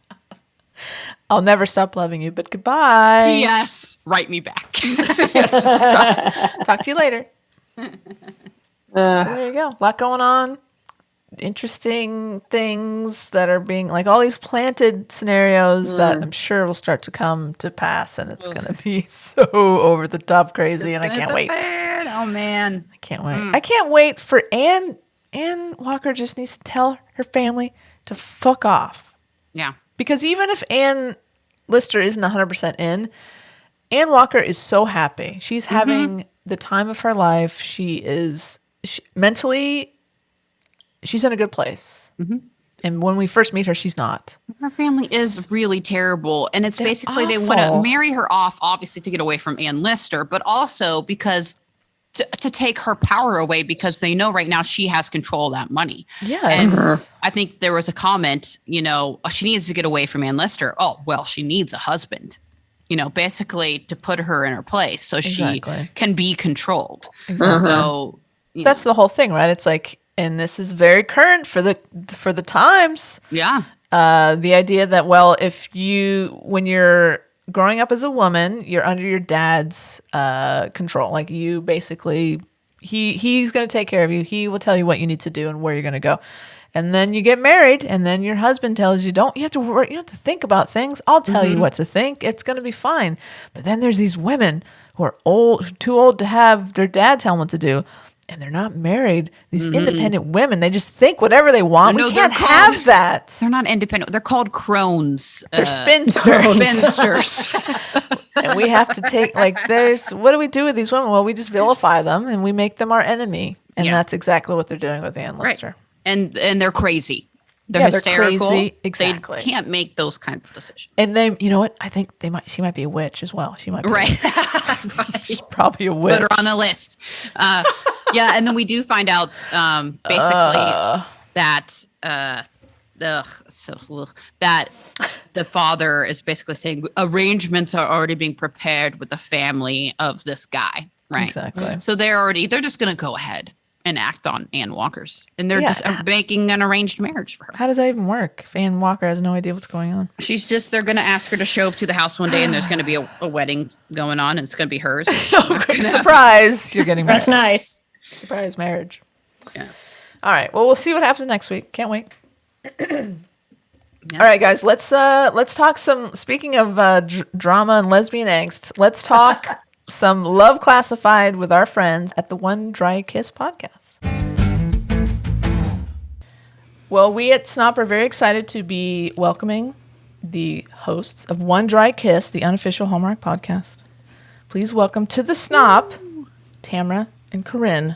I'll never stop loving you, but goodbye. Yes. Write me back. Talk to you later. So there you go. A lot going on. Interesting things that are being like all these planted scenarios that I'm sure will start to come to pass, and it's going to be so over the top crazy, and I can't wait. Oh man. I can't wait. I can't wait for Anne. Anne Walker just needs to tell her family to fuck off. Yeah. Because even if Anne Lister isn't 100% in, Anne Walker is so happy. She's having the time of her life. Mentally, she's in a good place. And when we first meet her, she's not. Her family is really terrible. And it's They're basically they want to awful. marry her off, obviously, to get away from Ann Lister, but also because to take her power away because they know right now she has control of that money. Yes. And I think there was a comment, she needs to get away from Ann Lister. Oh, well, she needs a husband, basically to put her in her place so Exactly. she can be controlled. Exactly. So That's the whole thing, right? It's like, and this is very current for the times. yeah. The idea that, well, when you're growing up as a woman, you're under your dad's control. Like you basically, he's going to take care of you. He will tell you what you need to do and where you're going to go. And then you get married, and then your husband tells you, you have to worry, you have to think about things. I'll tell you what to think. It's going to be fine. But then there's these women who are too old to have their dad tell them what to do. And they're not married. These independent women, they just think whatever they want. No, We they're can't have that. They're not independent. They're called crones. They're spinsters. Spinsters. And we have to take, what do we do with these women? Well, we just vilify them and we make them our enemy. And Yeah. that's exactly what they're doing with Ann Lister. And they're crazy. They're Yeah, they're hysterical. crazy. Exactly. They can't make those kinds of decisions. And they, you know what? I think she might be a witch as well. She might be. Right. She's probably a witch. Put her on the list. Yeah, and then we do find out basically that that the father is basically saying arrangements are already being prepared with the family of this guy, right? Exactly. So they're just going to go ahead and act on Ann Walker's, and they're Yeah. just making an arranged marriage for her. How does that even work? If Ann Walker has no idea what's going on. They're going to ask her to show up to the house one day, and there's going to be a wedding going on, and it's going to be hers. Surprise! You're getting married. That's nice. Surprise marriage. Yeah. All right. Well, we'll see what happens next week. Can't wait. All right, guys. Let's talk some. Speaking of drama and lesbian angst, let's talk some Love Classified with our friends at the One Dry Kiss podcast. Well, we at SNOP are very excited to be welcoming the hosts of One Dry Kiss, the unofficial Hallmark podcast. Please welcome to the SNOP, Tamara and Corinne.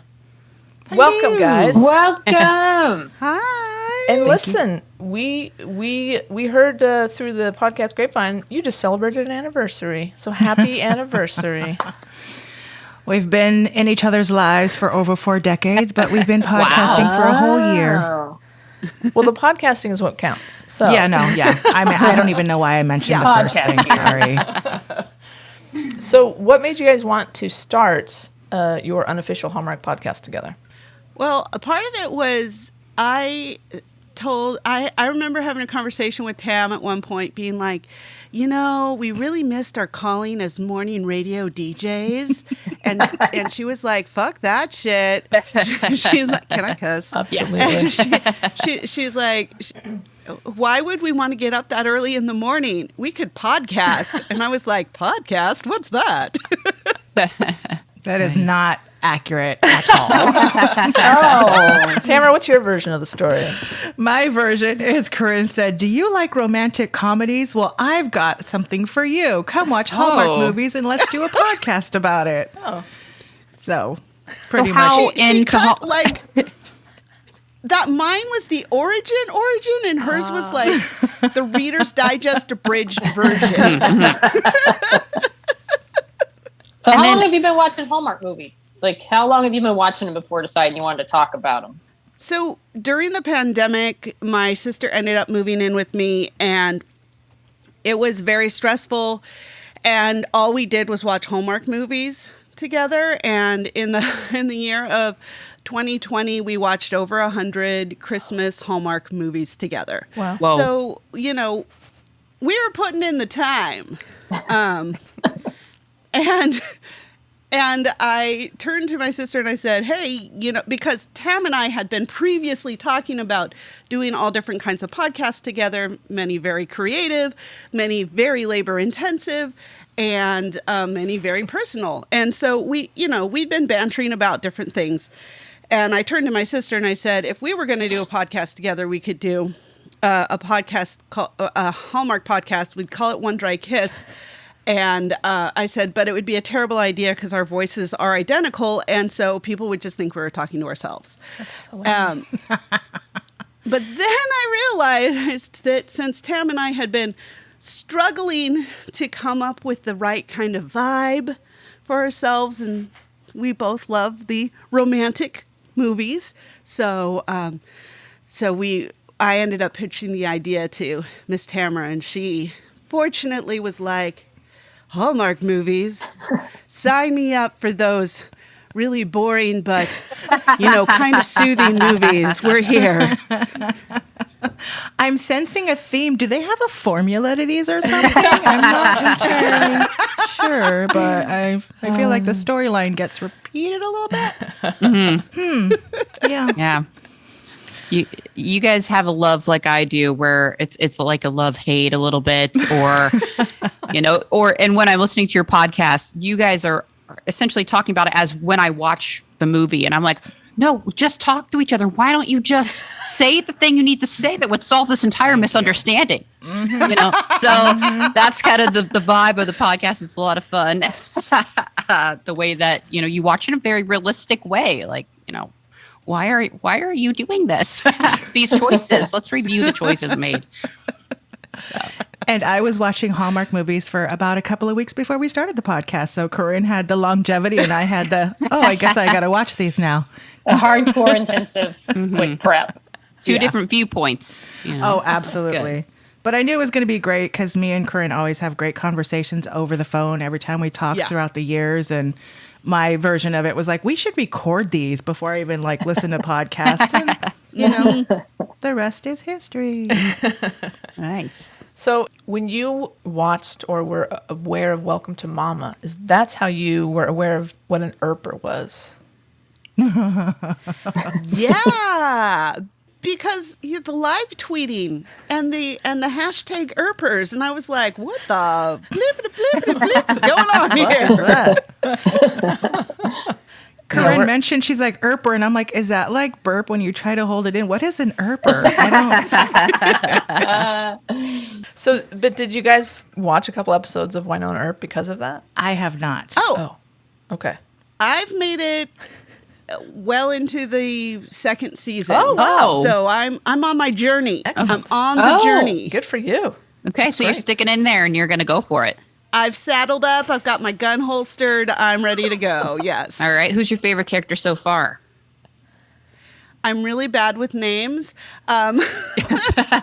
Welcome, guys. Welcome. And listen, we heard through the podcast grapevine, you just celebrated an anniversary. So happy anniversary. We've been in each other's lives for over 4 decades, but we've been podcasting for a whole year. Oh. Well, the podcasting is what counts. So I don't even know why I mentioned the first thing. Sorry. So, what made you guys want to start your unofficial Hallmark podcast together? Well, a part of it was I remember having a conversation with Tam at one point being like, we really missed our calling as morning radio DJs. And she was like, fuck that shit. She's like, can I cuss? Absolutely. She's like, why would we want to get up that early in the morning? We could podcast. And I was like, podcast? What's that? That is not accurate at all. Oh, Tamara, what's your version of the story? My version is Corinne said, do you like romantic comedies? Well, I've got something for you. Come watch Hallmark movies and let's do a podcast about it. Oh. So pretty how much. She into cut, like, that mine was the origin, and hers was like the Reader's Digest abridged version. So how long have you been watching Hallmark movies? Like, how long have you been watching them before deciding you wanted to talk about them? So during the pandemic, my sister ended up moving in with me, and it was very stressful. And all we did was watch Hallmark movies together. And in the year of 2020, we watched over 100 Christmas Hallmark movies together. Wow. Whoa. So, we were putting in the time. And I turned to my sister and I said, hey, because Tam and I had been previously talking about doing all different kinds of podcasts together, many very creative, many very labor intensive, and many very personal. And so we'd been bantering about different things. And I turned to my sister and I said, if we were going to do a podcast together, we could do a podcast called a Hallmark podcast. We'd call it One Dry Kiss. And I said, but it would be a terrible idea because our voices are identical. And so people would just think we were talking to ourselves. That's so but then I realized that since Tam and I had been struggling to come up with the right kind of vibe for ourselves, and we both love the romantic movies. So I ended up pitching the idea to Miss Tamara, and she fortunately was like, Hallmark movies, sign me up for those really boring but, kind of soothing movies. We're here. I'm sensing a theme. Do they have a formula to these or something? I'm not entirely sure, but I feel like the storyline gets repeated a little bit. Mm-hmm. Yeah. Yeah. You guys have a love like I do, where it's like a love-hate a little bit, or and when I'm listening to your podcast, you guys are essentially talking about it as when I watch the movie, and I'm like, no, just talk to each other. Why don't you just say the thing you need to say that would solve this entire misunderstanding? Mm-hmm. So that's kind of the vibe of the podcast. It's a lot of fun. The way that you watch in a very realistic way, like why are you doing this? These choices. Let's review the choices made. So. And I was watching Hallmark movies for about a couple of weeks before we started the podcast. So Corinne had the longevity and I had I guess I got to watch these now. A hardcore intensive quick prep. Two different viewpoints. Oh, absolutely. But I knew it was going to be great because me and Corinne always have great conversations over the phone every time we talk throughout the years. And my version of it was like, we should record these before I even listen to podcasts. And, the rest is history. Nice. So when you watched or were aware of Welcome to Mama, that's how you were aware of what an ERPer was? Yeah, because the live tweeting and the hashtag ERPers, and I was like, what the blip is going on here? Corinne mentioned she's like ERPer, and I'm like, is that like burp when you try to hold it in? What is an ERPer? I don't. But did you guys watch a couple episodes of Wynonna Earp because of that? I have not. Oh, okay. I've made it well into the second season. Oh, wow. So I'm on my journey. Excellent. I'm on the journey. Good for you. Okay, so you're sticking in there and you're going to go for it. I've saddled up. I've got my gun holstered. I'm ready to go. Yes. All right. Who's your favorite character so far? I'm really bad with names.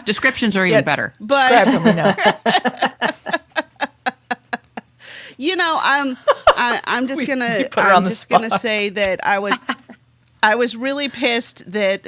Descriptions are even better. But Describe them, we know. I'm just gonna say that I was really pissed that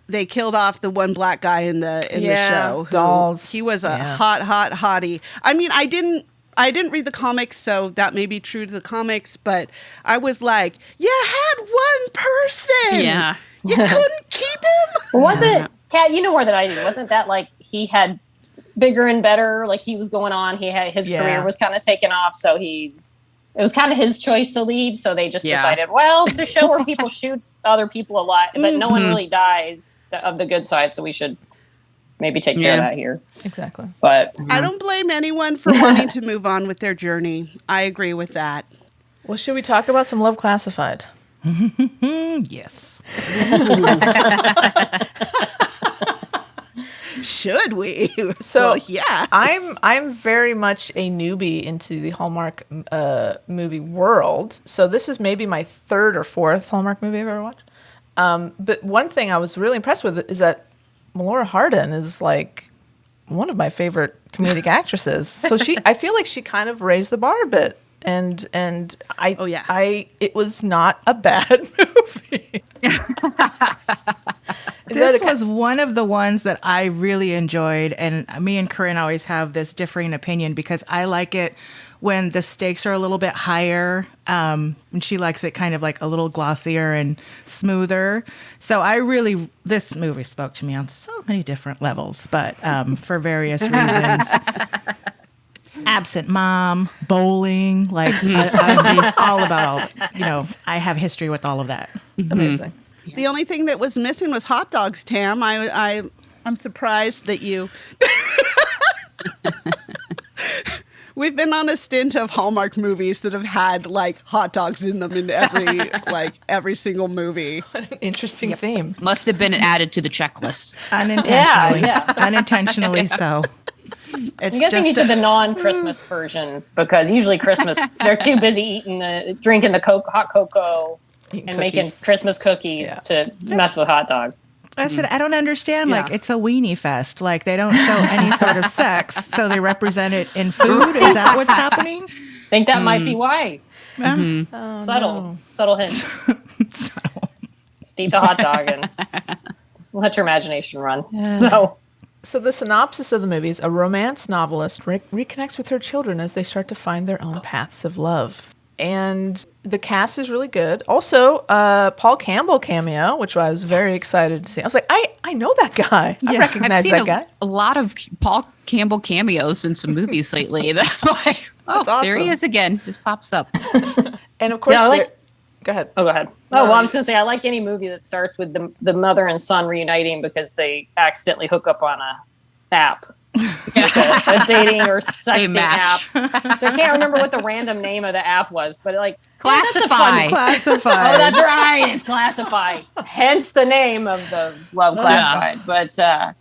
they killed off the one black guy in the show. Dolls. He was a hot hottie. I mean, I didn't read the comics, so that may be true to the comics, but I was like, you had one person. Yeah. You couldn't keep him? Was it, Kat, you know more than I do. Wasn't that like he had bigger and better, like he was going on, he had his career was kind of taken off, so it was kind of his choice to leave, so they just decided, well, it's a show where people shoot other people a lot, but no one really dies of the good side, so we should maybe take care of that here. Exactly. But I don't blame anyone for wanting to move on with their journey. I agree with that. Well, should we talk about some Love Classified? Yes. Should we? So well, yeah, I'm very much a newbie into the Hallmark movie world. So this is maybe my third or fourth Hallmark movie I've ever watched. But one thing I was really impressed with is that Melora Hardin is like one of my favorite comedic actresses. So I feel like she kind of raised the bar a bit. And it was not a bad movie. This was one of the ones that I really enjoyed, and me and Corinne always have this differing opinion because I like it when the stakes are a little bit higher, and she likes it kind of like a little glossier and smoother. So this movie spoke to me on so many different levels, but for various reasons. Absent mom, bowling, like I'm all about I have history with all of that. Amazing. The only thing that was missing was hot dogs, Tam. I'm surprised that you. We've been on a stint of Hallmark movies that have had like hot dogs in them in every single movie. What an interesting theme. Must have been added to the checklist. Unintentionally. Yeah. Unintentionally so. I'm guessing you did the non-Christmas versions because usually Christmas they're too busy drinking the hot cocoa and making Christmas cookies to mess with hot dogs. I said, I don't understand. Like, it's a weenie fest. Like, they don't show any sort of sex, so they represent it in food. Is that what's happening? I think that might be why. Oh, Subtle hints. Subtle. Just eat the hot dog and let your imagination run. So the synopsis of the movie is a romance novelist reconnects with her children as they start to find their own paths of love. And the cast is really good. Also, Paul Campbell cameo, which I was very excited to see. I was like, I know that guy. I recognize that guy. A lot of Paul Campbell cameos in some movies lately. That I'm like, there he is again. Just pops up. And of course, go ahead. Oh, go ahead. I was just going to say, I like any movie that starts with the mother and son reuniting because they accidentally hook up on a app. Like a dating or sexting app. So I can't remember what the random name of the app was, but like Classified. Classified. Oh, that's right. It's Classified. Hence the name of the Love Classified. But that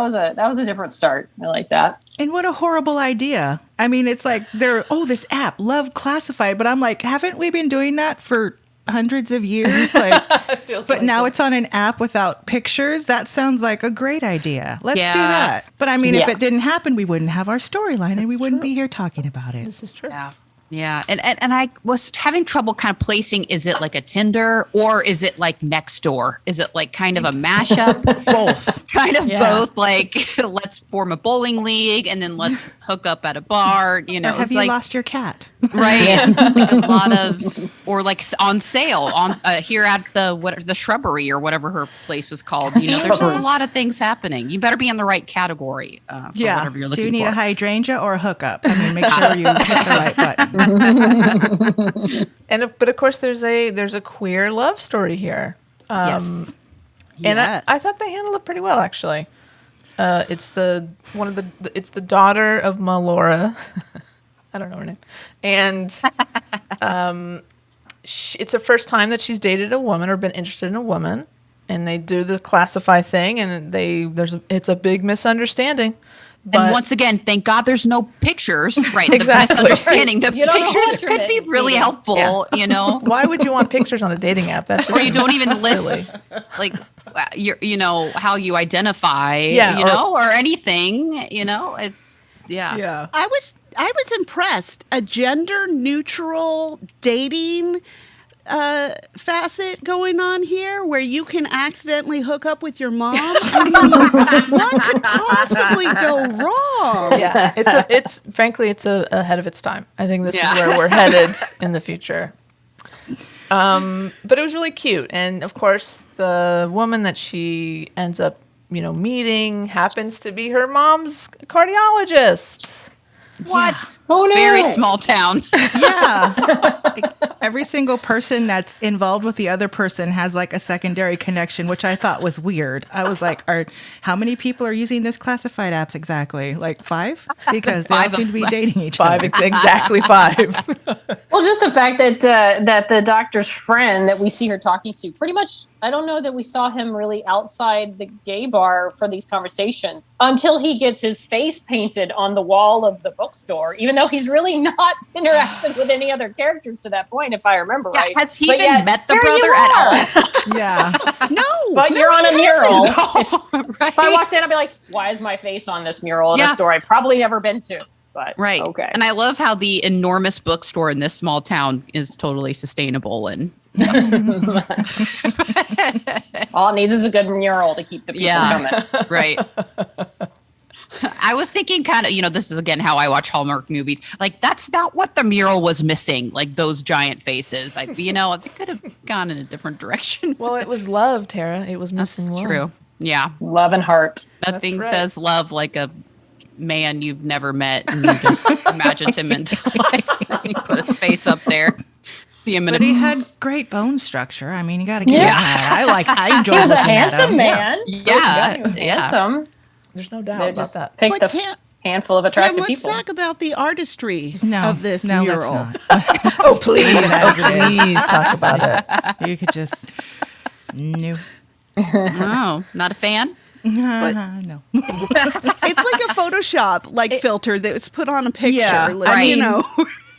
was a different start. I like that. And what a horrible idea. I mean, it's like this app, Love Classified, but I'm like, haven't we been doing that for hundreds of years? Like, but now it's on an app without pictures. That sounds like a great idea. Let's do that. But I mean, if it didn't happen, we wouldn't have our storyline and we wouldn't be here talking about it. This is true. Yeah. And I was having trouble kind of placing, is it like a Tinder or is it like Nextdoor? Is it like kind of a mashup? Both. Kind of both. Like, let's form a bowling league and then let's hook up at a bar. Or have you lost your cat? Right. Like a lot of, or like on sale on here at the Shrubbery or whatever her place was called. There's just a lot of things happening. You better be in the right category for whatever you're looking for. Do you need a hydrangea or a hookup? I mean, make sure you hit the right button. But of course, there's a queer love story here. Yes. And I thought they handled it pretty well, actually. It's the daughter of Melora. I don't know her name, and it's the first time that she's dated a woman or been interested in a woman, and they do the classify thing, and it's a big misunderstanding. But and once again, thank God there's no pictures, right? Exactly. The misunderstanding. The You don't know pictures what you're could be really helpful, Why would you want pictures on a dating app? That's or you don't even silly. list like how you identify, or anything. It's I I was impressed. A gender neutral dating facet going on here where you can accidentally hook up with your mom. I mean, what could possibly go wrong? Yeah, it's frankly, it's ahead of its time. I think this is where we're headed in the future. But it was really cute. And of course, the woman that she ends up, meeting happens to be her mom's cardiologist. What? Oh, no. Very small town. Yeah. Like, every single person that's involved with the other person has like a secondary connection, which I thought was weird. I was like, how many people are using this classified apps exactly? Like 5? Because they all seem to be dating each other. Exactly 5. Well, just the fact that that the doctor's friend that we see her talking to, pretty much, I don't know that we saw him really outside the gay bar for these conversations until he gets his face painted on the wall of the bookstore, even though he's really not interacted with any other characters to that point, if I remember right. Has he even met the brother at all? Yeah. No. But you're on a mural. Right. If I walked in, I'd be like, why is my face on this mural in a store I've probably never been to? But right. Okay. And I love how the enormous bookstore in this small town is totally sustainable and all it needs is a good mural to keep the people coming. Right. I was thinking kind of, this is again how I watch Hallmark movies. Like, that's not what the mural was missing. Like those giant faces. It could have gone in a different direction. Well, it was love, Tara. It was missing love. True. Yeah. Love and heart. Nothing says love like a man you've never met and you just imagined him into life. You put his face up there. See him in But he had great bone structure. I mean, you got to give him Yeah. that. I enjoyed He was a looking at handsome him. man. Yeah. He was handsome. There's no doubt They about just that. picked But a handful of Tim, attractive let's people. talk about the artistry No, of this no, mural. let's not. Oh, please talk about it. You could just no. Oh, not a fan? No. It's like a Photoshop filter that was put on a picture. Yeah, like, right.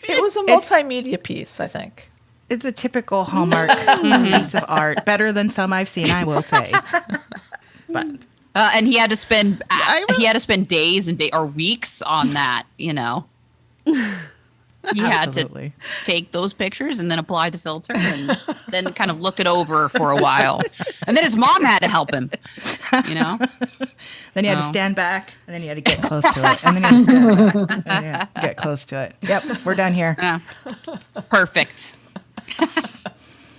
It was a multimedia piece, I think. It's a typical Hallmark piece of art. Better than some I've seen, I will say. But And he had to spend days and or weeks on that, He had absolutely. to take those pictures and then apply the filter and then kind of look it over for a while. And then his mom had to help him, Then you had to stand back, and then you had to get close to it, and then you had to stand back, and then you had to get close to it. Yep, we're done here. Yeah. It's perfect.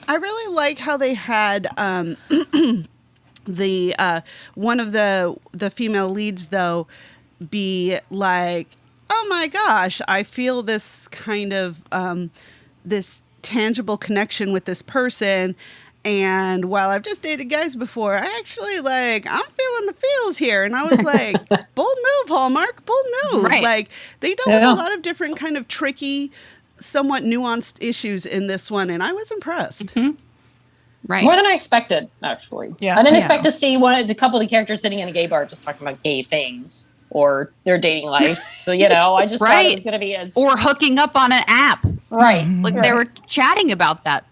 I really like how they had the one of the female leads though be like, oh my gosh, I feel this kind of this tangible connection with this person. And while I've just dated guys before, I actually I'm feeling the feels here. And I was like, bold move, Hallmark, bold move. Right. Like they dealt with a lot of different kind of tricky, somewhat nuanced issues in this one. And I was impressed. Mm-hmm. Right. More than I expected, actually. Yeah. I didn't expect to see a couple of the characters sitting in a gay bar just talking about gay things or their dating lives. So, I just thought it was going to be as... Or hooking up on an app. Right. Like they were chatting about that,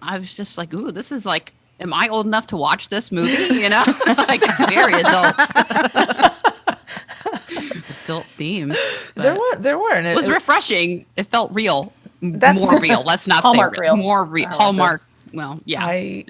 I was just like, ooh, this is like, am I old enough to watch this movie? Like very adult. Adult themes. There were. And It was refreshing. It felt real. That's- More real. Let's not Hallmark say real. More real. Hallmark. Well, yeah. I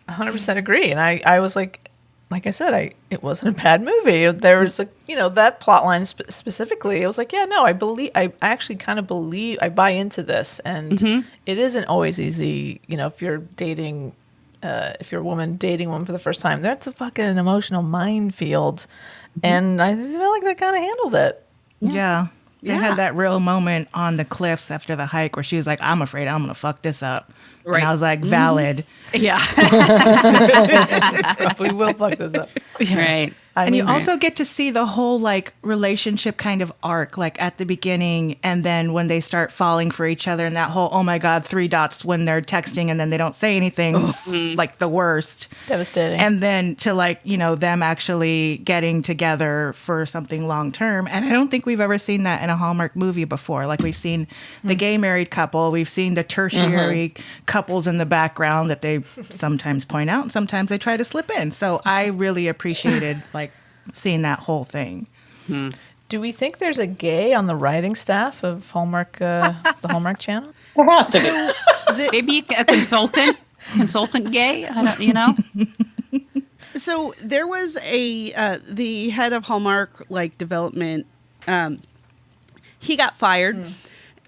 100% agree. And I was like I said, it wasn't a bad movie. There was that plot line specifically. I was like, yeah, no, I actually kind of believe, I buy into this. And it isn't always easy, if you're dating, if you're a woman dating one for the first time, that's a fucking emotional minefield. And I feel like they kind of handled it. Yeah. They had that real moment on the cliffs after the hike where she was like, I'm afraid I'm going to fuck this up. Right. And I was like, valid. Yeah. Probably will fuck this up. Right. And you also get to see the whole relationship kind of arc, at the beginning, and then when they start falling for each other, and that whole, oh my God, 3 dots when they're texting and then they don't say anything, the worst. Devastating. And then to them actually getting together for something long term. And I don't think we've ever seen that in a Hallmark movie before. We've seen the gay married couple, we've seen the tertiary couples in the background that they sometimes point out, and sometimes they try to slip in. So I really appreciated seeing that whole thing. Do we think there's a gay on the writing staff of Hallmark, the Hallmark Channel? There has to be. Maybe a consultant gay. I don't, you know. So there was the head of Hallmark development. He got fired,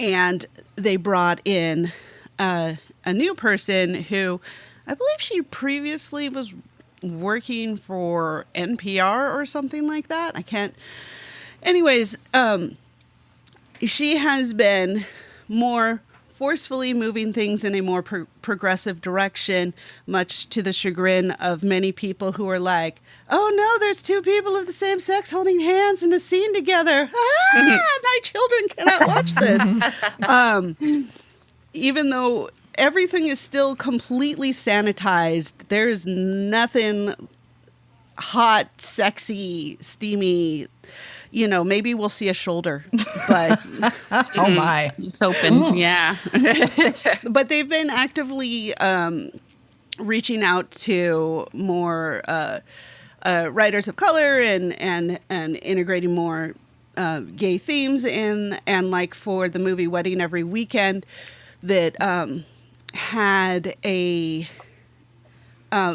and they brought in a new person who, I believe, she previously was working for NPR or something like that. I can't. Anyways, she has been more forcefully moving things in a more progressive direction, much to the chagrin of many people who are like, oh no, there's two people of the same sex holding hands in a scene together. My children cannot watch this. Even though everything is still completely sanitized, there's nothing hot, sexy, steamy. Maybe we'll see a shoulder, but Oh my. It's open. Yeah. but they've been actively reaching out to more writers of color and integrating more gay themes in, and like for the movie Wedding Every Weekend that had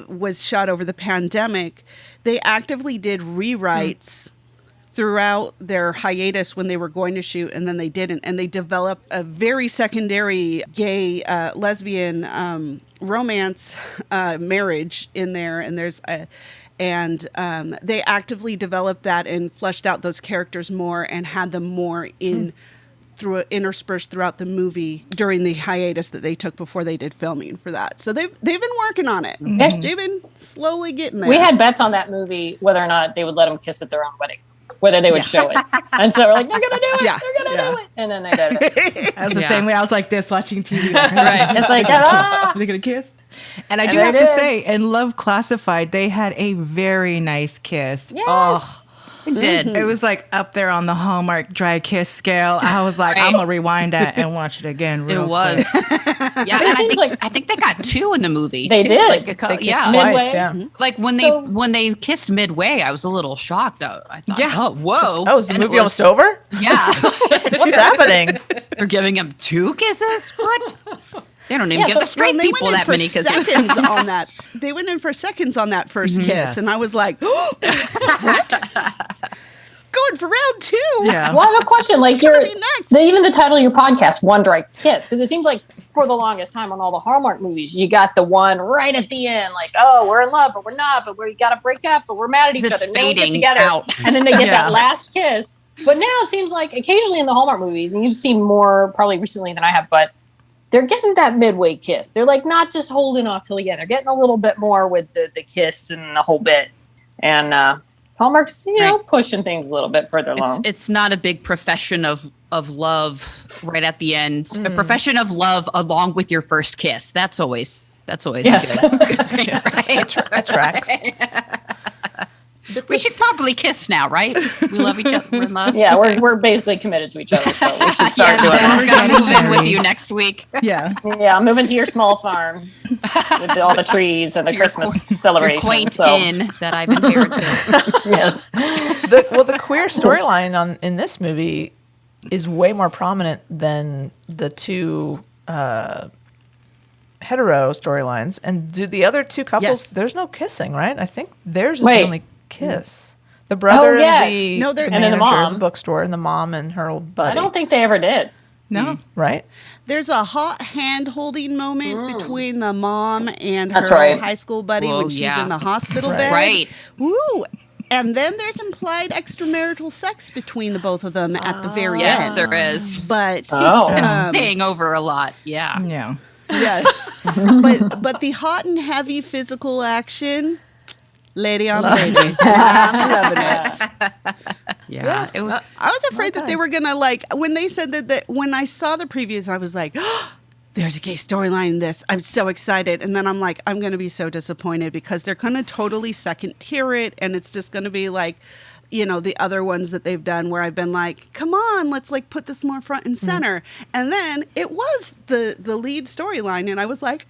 was shot over the pandemic. They actively did rewrites throughout their hiatus when they were going to shoot, and then they didn't, and they developed a very secondary gay lesbian romance marriage in there, and they actively developed that and fleshed out those characters more and had them more interspersed throughout the movie during the hiatus that they took before they did filming for that. So they've been working on it. They've been slowly getting there. We had bets on that movie whether or not they would let them kiss at their own wedding, whether they would show it. And so we're like, they're going to do it. They're going to do it. And then they did it. That was the same way I was like this watching TV. Right. It's like, Are they going to kiss? And I do have to say, in Love Classified, they had a very nice kiss. Yes. Oh, It did. it was like up there on the Hallmark dry kiss scale. I was like, I'm going to rewind that and watch it again real It was. quick. Yeah, But it and seems like- I think they got two in the movie. They too. did. Like They kissed yeah. twice, Midway. yeah. Like when they kissed midway, I was a little shocked. Though I thought, Yeah. oh, whoa. Oh, is the And it movie almost was- over? Yeah. What's happening? They're giving him two kisses? What? They don't even Yeah, give so- the straight They people went in that for many kisses. seconds on that. They went in for seconds on that first kiss, Yes. and I was like, what? Going for round two. Yeah. Well, I have a question. Like, gonna be next? even the title of your podcast, One Dry Kiss, because it seems like for the longest time on all the Hallmark movies, you got the one right at the end, like, oh, we're in love, but we're not, but we got to break up, but we're mad at each It's other. Then we get fading together, out. and then they get Yeah. that last kiss. But now it seems like occasionally in the Hallmark movies, and you've seen more probably recently than I have, but they're getting that midway kiss. They're like not just holding off till the end. They're getting a little bit more with the kiss and the whole bit. And Hallmark's, pushing things a little bit further along. It's not a big profession of love right at the end. A profession of love along with your first kiss. That's always Yes. a good thing, right? That tracks. We should probably kiss now, right? We love each other. We're in love. Yeah, we're basically committed to each other, so we should start doing We're that. gonna move in with you next week. Yeah. Yeah, I'm moving to your small farm with all the trees and the To your Christmas Your celebration. quaint So inn that I've inherited. yes. The queer storyline in this movie is way more prominent than the two hetero storylines. And do the other two couples? Yes. There's no kissing, right? I think theirs is Wait. the only kiss. The brother yeah. and the, No, the and then the manager of mom. the bookstore, and the mom and her old buddy. I don't think they ever did. No. Right? There's a hot hand-holding moment between the mom and That's her right. high school buddy Whoa, when she's yeah. in the hospital Right. bed. Right. Woo! And then there's implied extramarital sex between the both of them at the very Yes, end. there is. But Oh. And staying over a lot. Yeah. Yeah. yes, but the hot and heavy physical action, lady on lady, I'm loving it. Yeah. It was, I was afraid that they were gonna when they said that when I saw the previews, I was like, oh, there's a gay storyline in this. I'm so excited. And then I'm like, I'm gonna be so disappointed because they're gonna totally second tier it, and it's just gonna be like, the other ones that they've done where I've been like, come on, let's put this more front and center. And then it was the lead storyline, and I was like,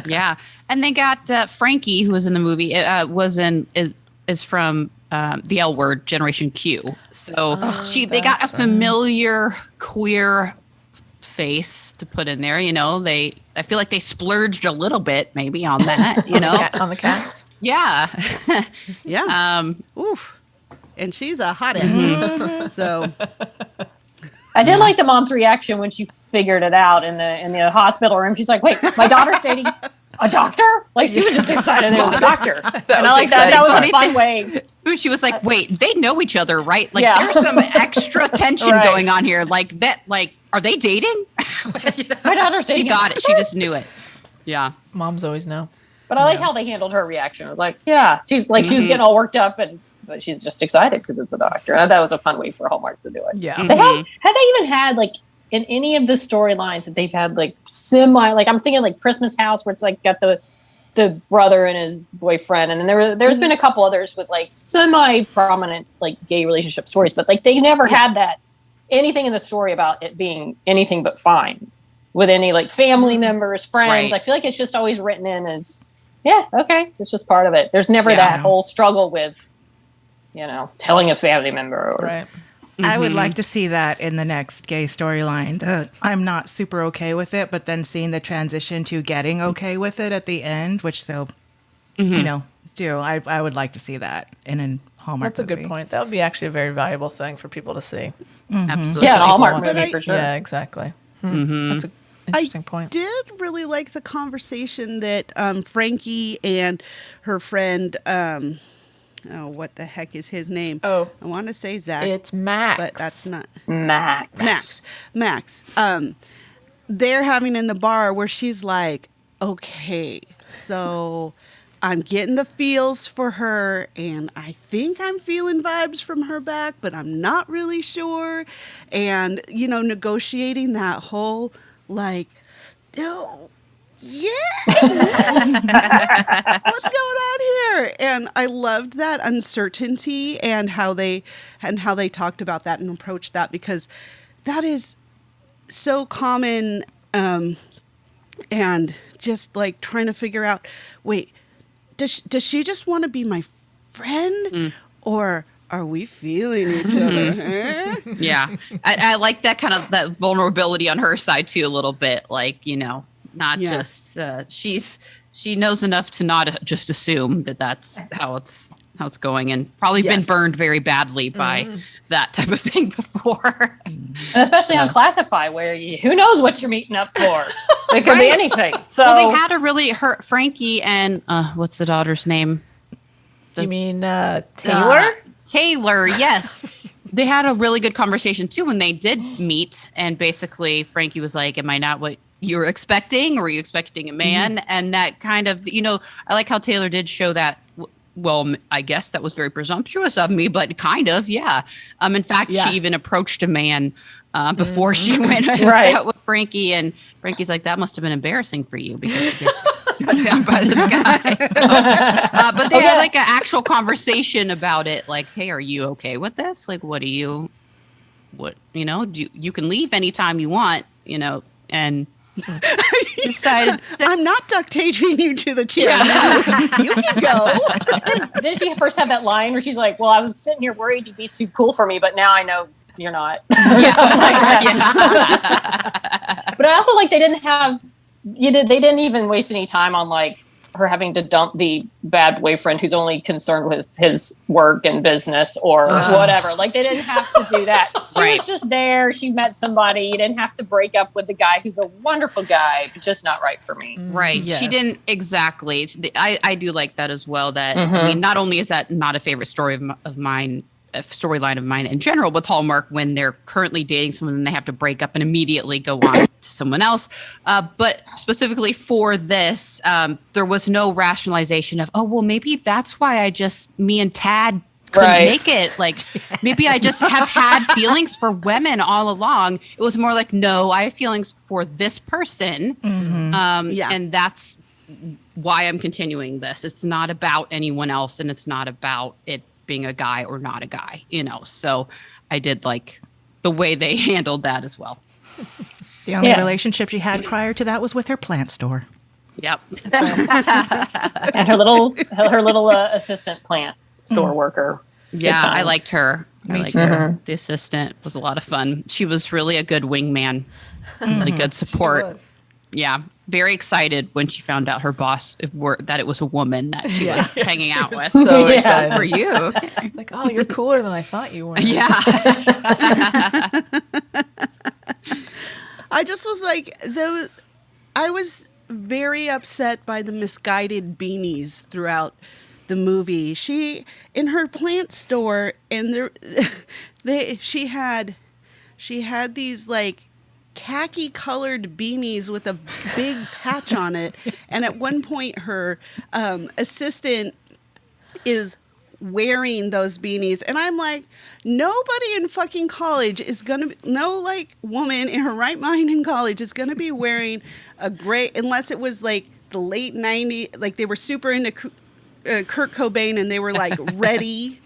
yeah. And they got Frankie, who was in the movie, is from the L word, Generation Q. So they got a familiar queer face to put in there. I feel like they splurged a little bit maybe on that. On the cast. Yeah. Yeah. Oof. And she's a hothead. So I did like the mom's reaction when she figured it out in the hospital room. She's like, "Wait, my daughter's dating a doctor?" Like she was just excited it was a doctor. And I like that. That was a fun way. She was like, "Wait, they know each other, right? Like there's some extra tension going on here. Like that. Like, are they dating?" My daughter's dating. She got it. She just knew it. Yeah. Moms always know. But I like how they handled her reaction. I was like, "Yeah." She's like, she was getting all worked up but she's just excited because it's a doctor. That was a fun way for Hallmark to do it. Yeah. Had they even had like in any of the storylines that they've had like semi, like I'm thinking like Christmas House where it's like got the brother and his boyfriend, and then there's been a couple others with like semi prominent like gay relationship stories, but like they never had that anything in the story about it being anything but fine with any like family members, friends. Right. I feel like it's just always written in as okay, it's just part of it. There's never that whole struggle with telling a family member. Right. I would like to see that in the next gay storyline. I'm not super okay with it, but then seeing the transition to getting okay with it at the end, which they'll, do. I would like to see that in a Hallmark That's a good movie. point. That would be actually a very valuable thing for people to see. Absolutely. Yeah, a Hallmark People want movie to- for sure. Yeah, exactly. That's an interesting point. did really like the conversation that Frankie and her friend, what the heck is his name? Oh. I want to say Zach. It's Max. But that's not. Max. Max. They're having in the bar where she's like, okay, so I'm getting the feels for her and I think I'm feeling vibes from her back, but I'm not really sure. And, negotiating that whole like, no. Yeah. What's going on here? And I loved that uncertainty and how they talked about that and approached that, because that is so common, and just like trying to figure out, wait, does she just want to be my friend or are we feeling each other? Huh? Yeah. I like that kind of that vulnerability on her side too a little bit. Like, not just she knows enough to not just assume that that's how it's going, and probably been burned very badly by that type of thing before. And especially on Classify, where who knows what you're meeting up for? It could be anything. So Well, they had a really Frankie and what's the daughter's name? You mean Taylor? Taylor, yes. They had a really good conversation too when they did meet, and basically Frankie was like, "Am I not what you were expecting, or were you expecting a man?" And that kind of, I like how Taylor did show that. Well, I guess that was very presumptuous of me, but kind of, yeah. In fact, she even approached a man before she went and sat with Frankie, and Frankie's like, "That must have been embarrassing for you because you got cut down by this guy." So, but they had like an actual conversation about it, like, "Hey, are you okay with this? Like, you can leave anytime you want, and." Decided I'm not duct taping you to the chair. You can go. Did she first have that line where she's like, "Well, I was sitting here worried you'd be too cool for me, but now I know you're not." Something like that. But I also like they didn't even waste any time on like her having to dump the bad boyfriend who's only concerned with his work and business or whatever. Like they didn't have to do that. She was just there. She met somebody. You didn't have to break up with the guy who's a wonderful guy, but just not right for me. Right. Yes. She didn't exactly. I do like that as well. That I mean, not only is that not a favorite story of mine, a storyline of mine in general with Hallmark, when they're currently dating someone and they have to break up and immediately go on to someone else. But specifically for this, there was no rationalization of, oh, well, maybe that's why me and Tad couldn't make it. Like, maybe I just have had feelings for women all along. It was more like, no, I have feelings for this person. And that's why I'm continuing this. It's not about anyone else, and it's not about it being a guy or not a guy, So I did like the way they handled that as well. The only relationship she had prior to that was with her plant store. Yep. And her little assistant plant store worker. Yeah, I times. liked her. I Me liked too. her. The assistant was a lot of fun. She was really a good wingman, really good support. was. Yeah, very excited when she found out her boss that it was a woman that she was hanging out with. So Yeah. excited. For you, okay. Like, oh, you're cooler than I thought you were. Yeah. I just was like, I was very upset by the misguided beanies throughout the movie. She, in her plant store, and she had these like khaki colored beanies with a big patch on it. And at one point, her assistant is wearing those beanies, and I'm like, nobody in fucking college is gonna be, no like woman in her right mind in college is gonna be wearing a gray, unless it was like the late 90s, like they were super into Kurt Cobain and they were like ready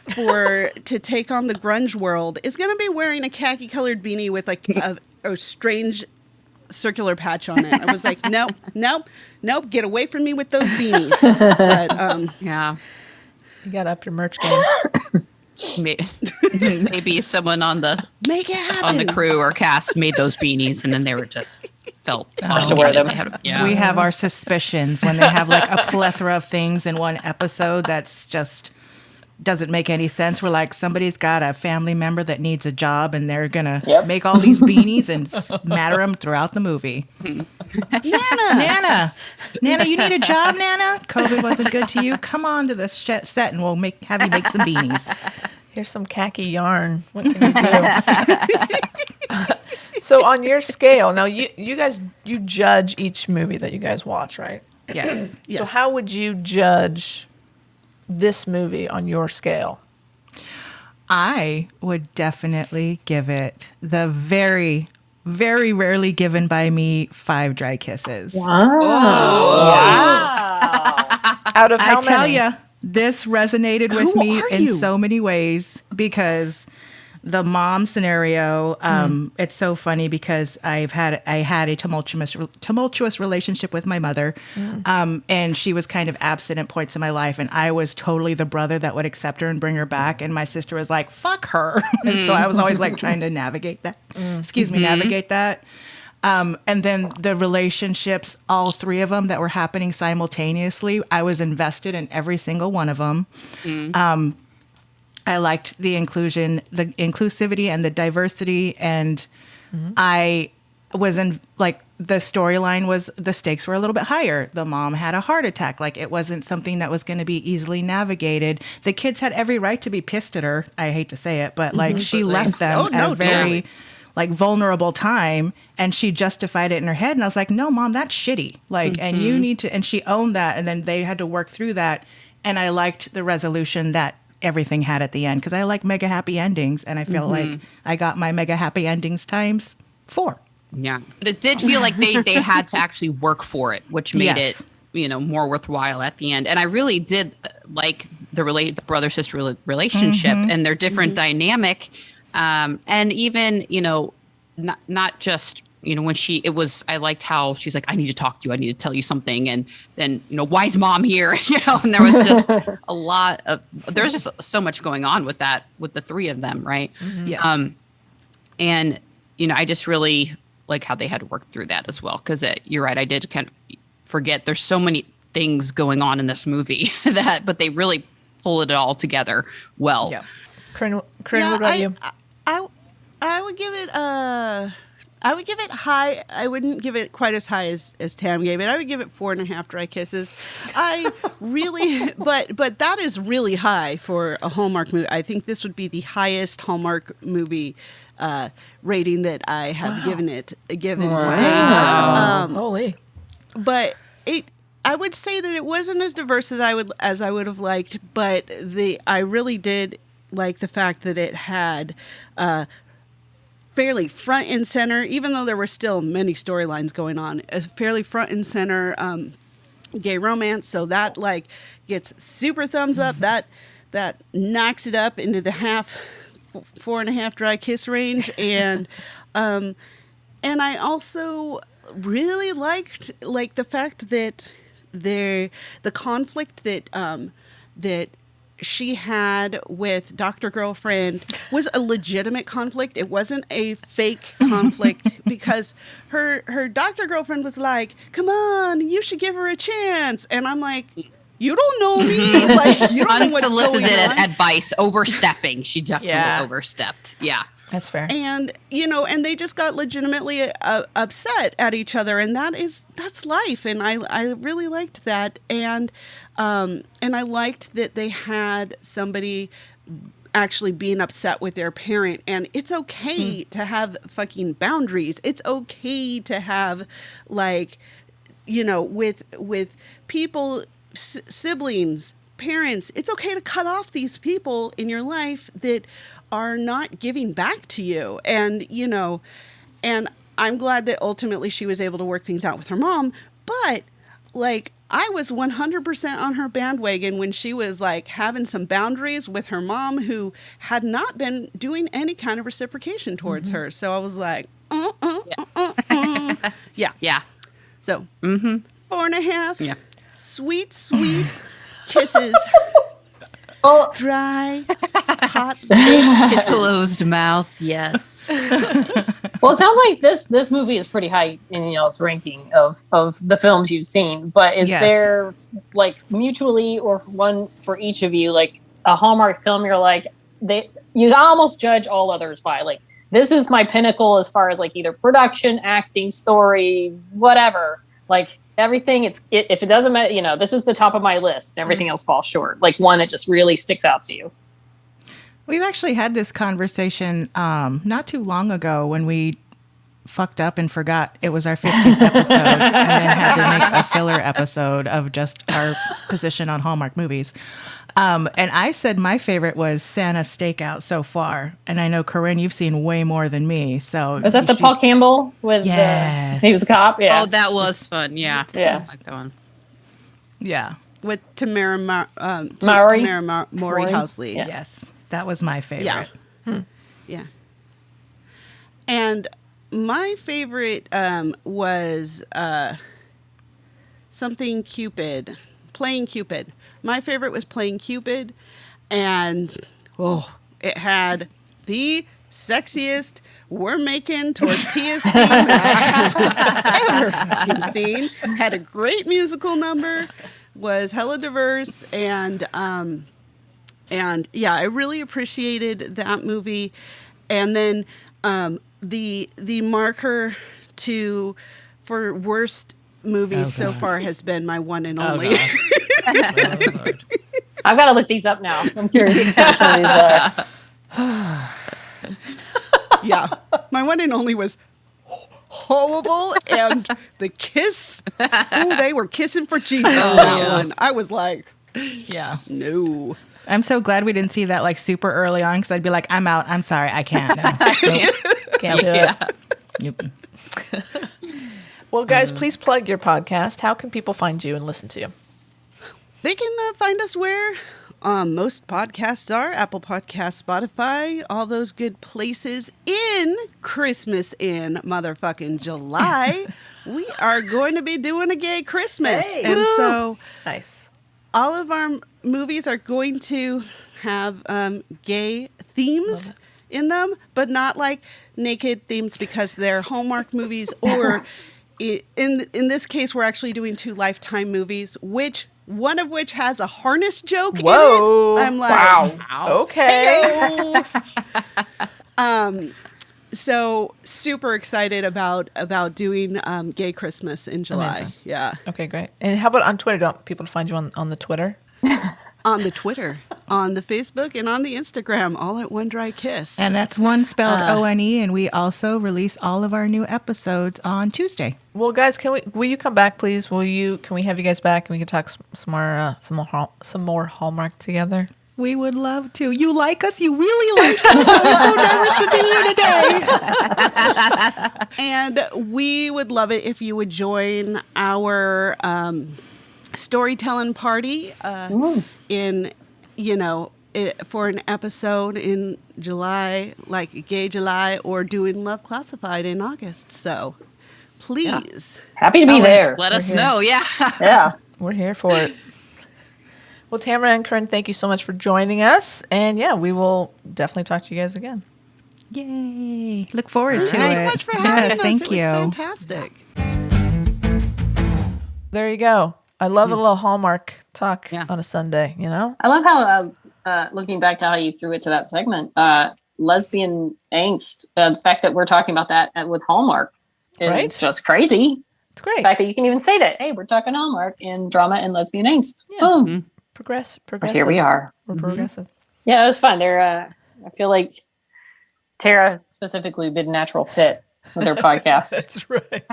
to take on the grunge world, is gonna be wearing a khaki colored beanie with like a strange circular patch on it. I was like, nope, get away from me with those beanies. But Yeah. You got to up your merch game. Maybe someone on the make it happen. crew or cast made those beanies, and then they were just felt to wear them. We have our suspicions when they have like a plethora of things in one episode that's just doesn't make any sense. We're like, somebody's got a family member that needs a job and they're going to make all these beanies and smatter them throughout the movie. Nana, you need a job, Nana? COVID wasn't good to you? Come on to the set and we'll have you make some beanies. Here's some khaki yarn. What can you do? So on your scale, now you guys, you judge each movie that you guys watch, right? Yes. So how would you judge this movie on your scale? I would definitely give it the very, very rarely given by me 5 dry kisses. Wow. Out of how I tell many? you, this resonated with Who me are in you? so many ways because the mom scenario, it's so funny because I had a tumultuous relationship with my mother, and she was kind of absent at points in my life, and I was totally the brother that would accept her and bring her back, and my sister was like, fuck her. And so I was always like trying to navigate that. Navigate that. And then the relationships, all 3 of them that were happening simultaneously, I was invested in every single one of them. I liked the inclusivity and the diversity. And I was in, like, the storyline was, the stakes were a little bit higher. The mom had a heart attack. Like, it wasn't something that was going to be easily navigated. The kids had every right to be pissed at her. I hate to say it, but like she left them at a very like vulnerable time, and she justified it in her head. And I was like, no, Mom, that's shitty. Like, and you need to, and she owned that. And then they had to work through that. And I liked the resolution that everything had at the end, because I like mega happy endings, and I feel like I got my mega happy endings times 4. Yeah, but it did feel like they had to actually work for it, which made it more worthwhile at the end. And I really did like the brother sister relationship and their different dynamic, and even not just when I liked how she's like, I need to talk to you, I need to tell you something, and then why is Mom here? And there was just there's just so much going on with that, with the 3 of them, right? And I just really like how they had to work through that as well, because you're right, I did kind of forget there's so many things going on in this movie but they really pull it all together well. Corinne, what about you? I would give it high. I wouldn't give it quite as high as Tam gave it. I would give it 4.5 dry kisses. I really, but that is really high for a Hallmark movie. I think this would be the highest Hallmark movie rating that I have given today. Holy. But I would say that it wasn't as diverse as I would have liked. But I really did like the fact that it had fairly front and center, even though there were still many storylines going on, a fairly front and center gay romance. So that like gets super thumbs up. That knocks it up into the 4.5 dry kiss range. And I also really liked the fact that the conflict that she had with Dr. Girlfriend was a legitimate conflict. It wasn't a fake conflict because her Dr. Girlfriend was like, "Come on, you should give her a chance." And I'm like, "You don't know me. Like, you don't know what's going Unsolicited on." advice, overstepping. She definitely overstepped. Yeah. That's fair. And and they just got legitimately upset at each other, and that's life. And I really liked that, and I liked that they had somebody actually being upset with their parent, and it's okay to have fucking boundaries. It's okay to have with people, siblings, parents. It's okay to cut off these people in your life that are not giving back to you. And, and I'm glad that ultimately she was able to work things out with her mom. But I was 100% on her bandwagon when she was having some boundaries with her mom, who had not been doing any kind of reciprocation towards her. So I was like, yeah. Yeah. So 4.5. Yeah. Sweet, sweet kisses. Oh, Dry, hot kisses. Closed mouth. Yes. well, it sounds like this movie is pretty high in its ranking of the films you've seen. But is there mutually or one for each of you a Hallmark film you're you almost judge all others by this is my pinnacle as far as either production, acting, story, whatever. Everything, if it doesn't matter, this is the top of my list. Everything else falls short. One that just really sticks out to you. We've actually had this conversation not too long ago when we fucked up and forgot it was our 15th episode and then had to make a filler episode of just our position on Hallmark movies. And I said my favorite was Santa Stakeout so far. And I know, Corinne, you've seen way more than me. So is that the Paul Campbell with he was a cop? Yeah. Oh, that was fun. Yeah. Yeah. I like that one. Yeah. With Tamara Mowry Housley. Yeah. Yes. That was my favorite. Yeah. Yeah. And my favorite was something Cupid. Playing Cupid. My favorite was Playing Cupid, and it had the sexiest "we're making tortillas" scene that I've ever fucking seen. Had a great musical number, was hella diverse, and yeah, I really appreciated that movie. And then the marker for worst movies so far has been my one and only. I've got to look these up now. I'm curious exactly Yeah, my one and only was horrible, and the kiss. Oh, they were kissing for Jesus. That one. I was like, Yeah. no. I'm so glad we didn't see that super early on, because I'd be like, I'm out. I'm sorry. I can't. No. Nope. Can't do it. Nope. Well, guys, please plug your podcast. How can people find you and listen to you? They can find us where most podcasts are: Apple Podcasts, Spotify, all those good places. In Christmas in motherfucking July, we are going to be doing a gay Christmas. Hey. And so Nice. all of our movies are going to have gay themes in them, but not naked themes, because they're Hallmark movies, or in this case, we're actually doing 2 Lifetime movies, one of which has a harness joke Whoa. in it. I'm like, wow. Okay. So super excited about doing Gay Christmas in July. Amazing. Yeah. Okay, great. And how about on Twitter? Don't people find you on the Twitter? On the Twitter, on the Facebook, and on the Instagram, all at One Dry Kiss. And that's one spelled ONE. And we also release all of our new episodes on Tuesday. Well, guys, will you come back, please? Can we have you guys back and we can talk some more Hallmark together? We would love to. You like us? You really like us? I'm so nervous to be here today. And we would love it if you would join our storytelling party for an episode in July, like Gay July, or doing Love Classified in August. So please. Happy to be there. Let us know. Yeah. Yeah. We're here for it. Well, Tamara and Corinne, thank you so much for joining us. And yeah, we will definitely talk to you guys again. Yay. Look forward to it. Thanks so much for having us. Thank It was you. fantastic. There you go. I love a little Hallmark talk Yeah. on a Sunday, you know? I love how, looking back to how you threw it to that segment, lesbian angst, the fact that we're talking about that with Hallmark is Right? just crazy. It's great. The fact that you can even say that, hey, we're talking Hallmark in drama and lesbian angst. Yeah. Boom. Progressive. But here we are. We're progressive. Yeah, it was fun. I feel like Tara specifically would be a natural fit with her podcast. That's right.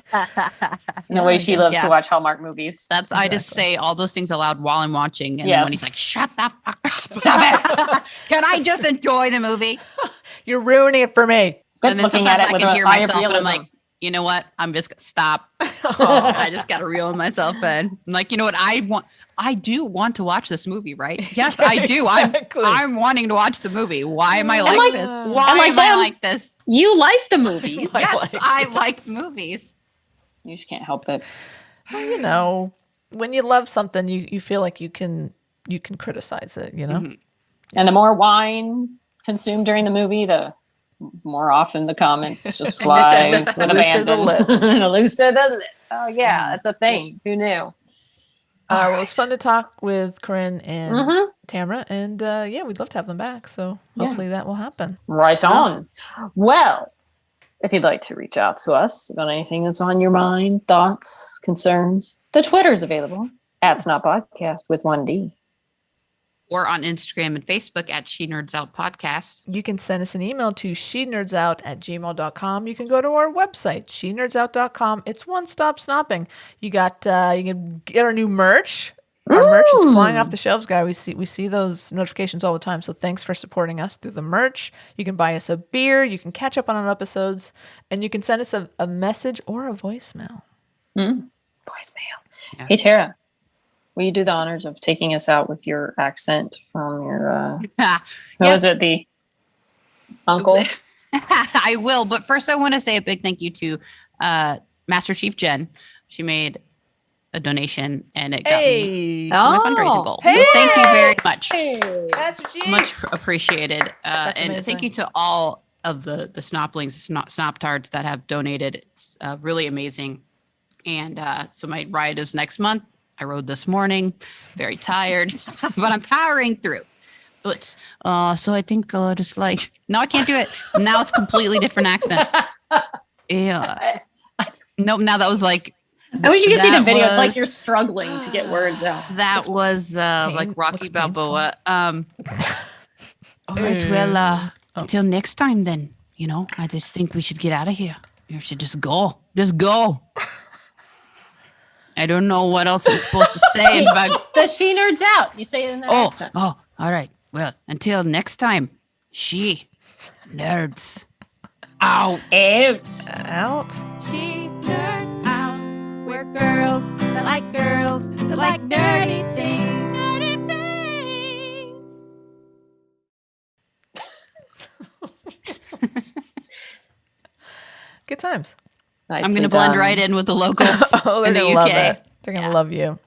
And the way she loves to Yeah. watch Hallmark movies. That's I just say all those things aloud while I'm watching, and then when he's Yes. like, "Shut the fuck up! Stop it! Can I just enjoy the movie?" You're ruining it for me. Good And then looking sometimes at it I with can an hear eye of myself, and I'm realism. like, "You know what? I'm just gonna stop. I just got to reel myself in." I'm like, "You know what? I do want to watch this movie, right? Yes, I do. Exactly. I'm wanting to watch the movie. Why am I like like- this? and Why like am I them. like this? You like the movies. Yes, I like movies." You just can't help it. Well, you know, when you love something, you feel like you can criticize it, you know? And the more wine consumed during the movie, the more often the comments just fly with Looser the abandon. lips. Looser the lips. Oh yeah, that's a thing. Who knew? Well, it was fun to talk with Corinne and Mhm. Tamara, and yeah, we'd love to have them back. So hopefully that will happen. Right on. Well, if you'd like to reach out to us about anything that's on your mind, thoughts, concerns, the Twitter is available at SNOPodcast with 1D. Or on Instagram and Facebook at She Nerds Out Podcast. You can send us an email to shenerdsOut@gmail.com. You can go to our website, shenerdsOut.com. It's one-stop snopping. You can get our new merch. Our merch is flying off the shelves, guy. We see those notifications all the time. So thanks for supporting us through the merch. You can buy us a beer. You can catch up on our episodes, and you can send us a message or a voicemail. Voicemail. Hey, Tara, will you do the honors of taking us out with your accent from your, who was it, the uncle? I will, but first I want to say a big thank you to Master Chief Jen. She made a donation and it got me to my fundraising goal. So thank you very much. Master G. Much appreciated. And amazing. thank you to all of the snoplings, snop-tards that have donated. It's really amazing. And so my ride is next month. I rode this morning, very tired, but I'm powering through. But so I think just like, no, I can't do it. Now it's completely different accent. Yeah. Nope. Now that was like, I wish you could see the that video. It's like was- you're struggling to get words out. that was like Rocky looks Balboa. All right. Well, until next time, then, you know, I just think we should get out of here. You should just go. Just go. I don't know what else I'm supposed to say. About The She Nerds Out. You say it in that accent. all right. Well, until next time, she nerds out. Out. She nerds out. We're girls that like nerdy things. Nerdy things. Good times. I'm going to blend right in with the locals Oh, they're in the gonna UK. love it. They're gonna love you.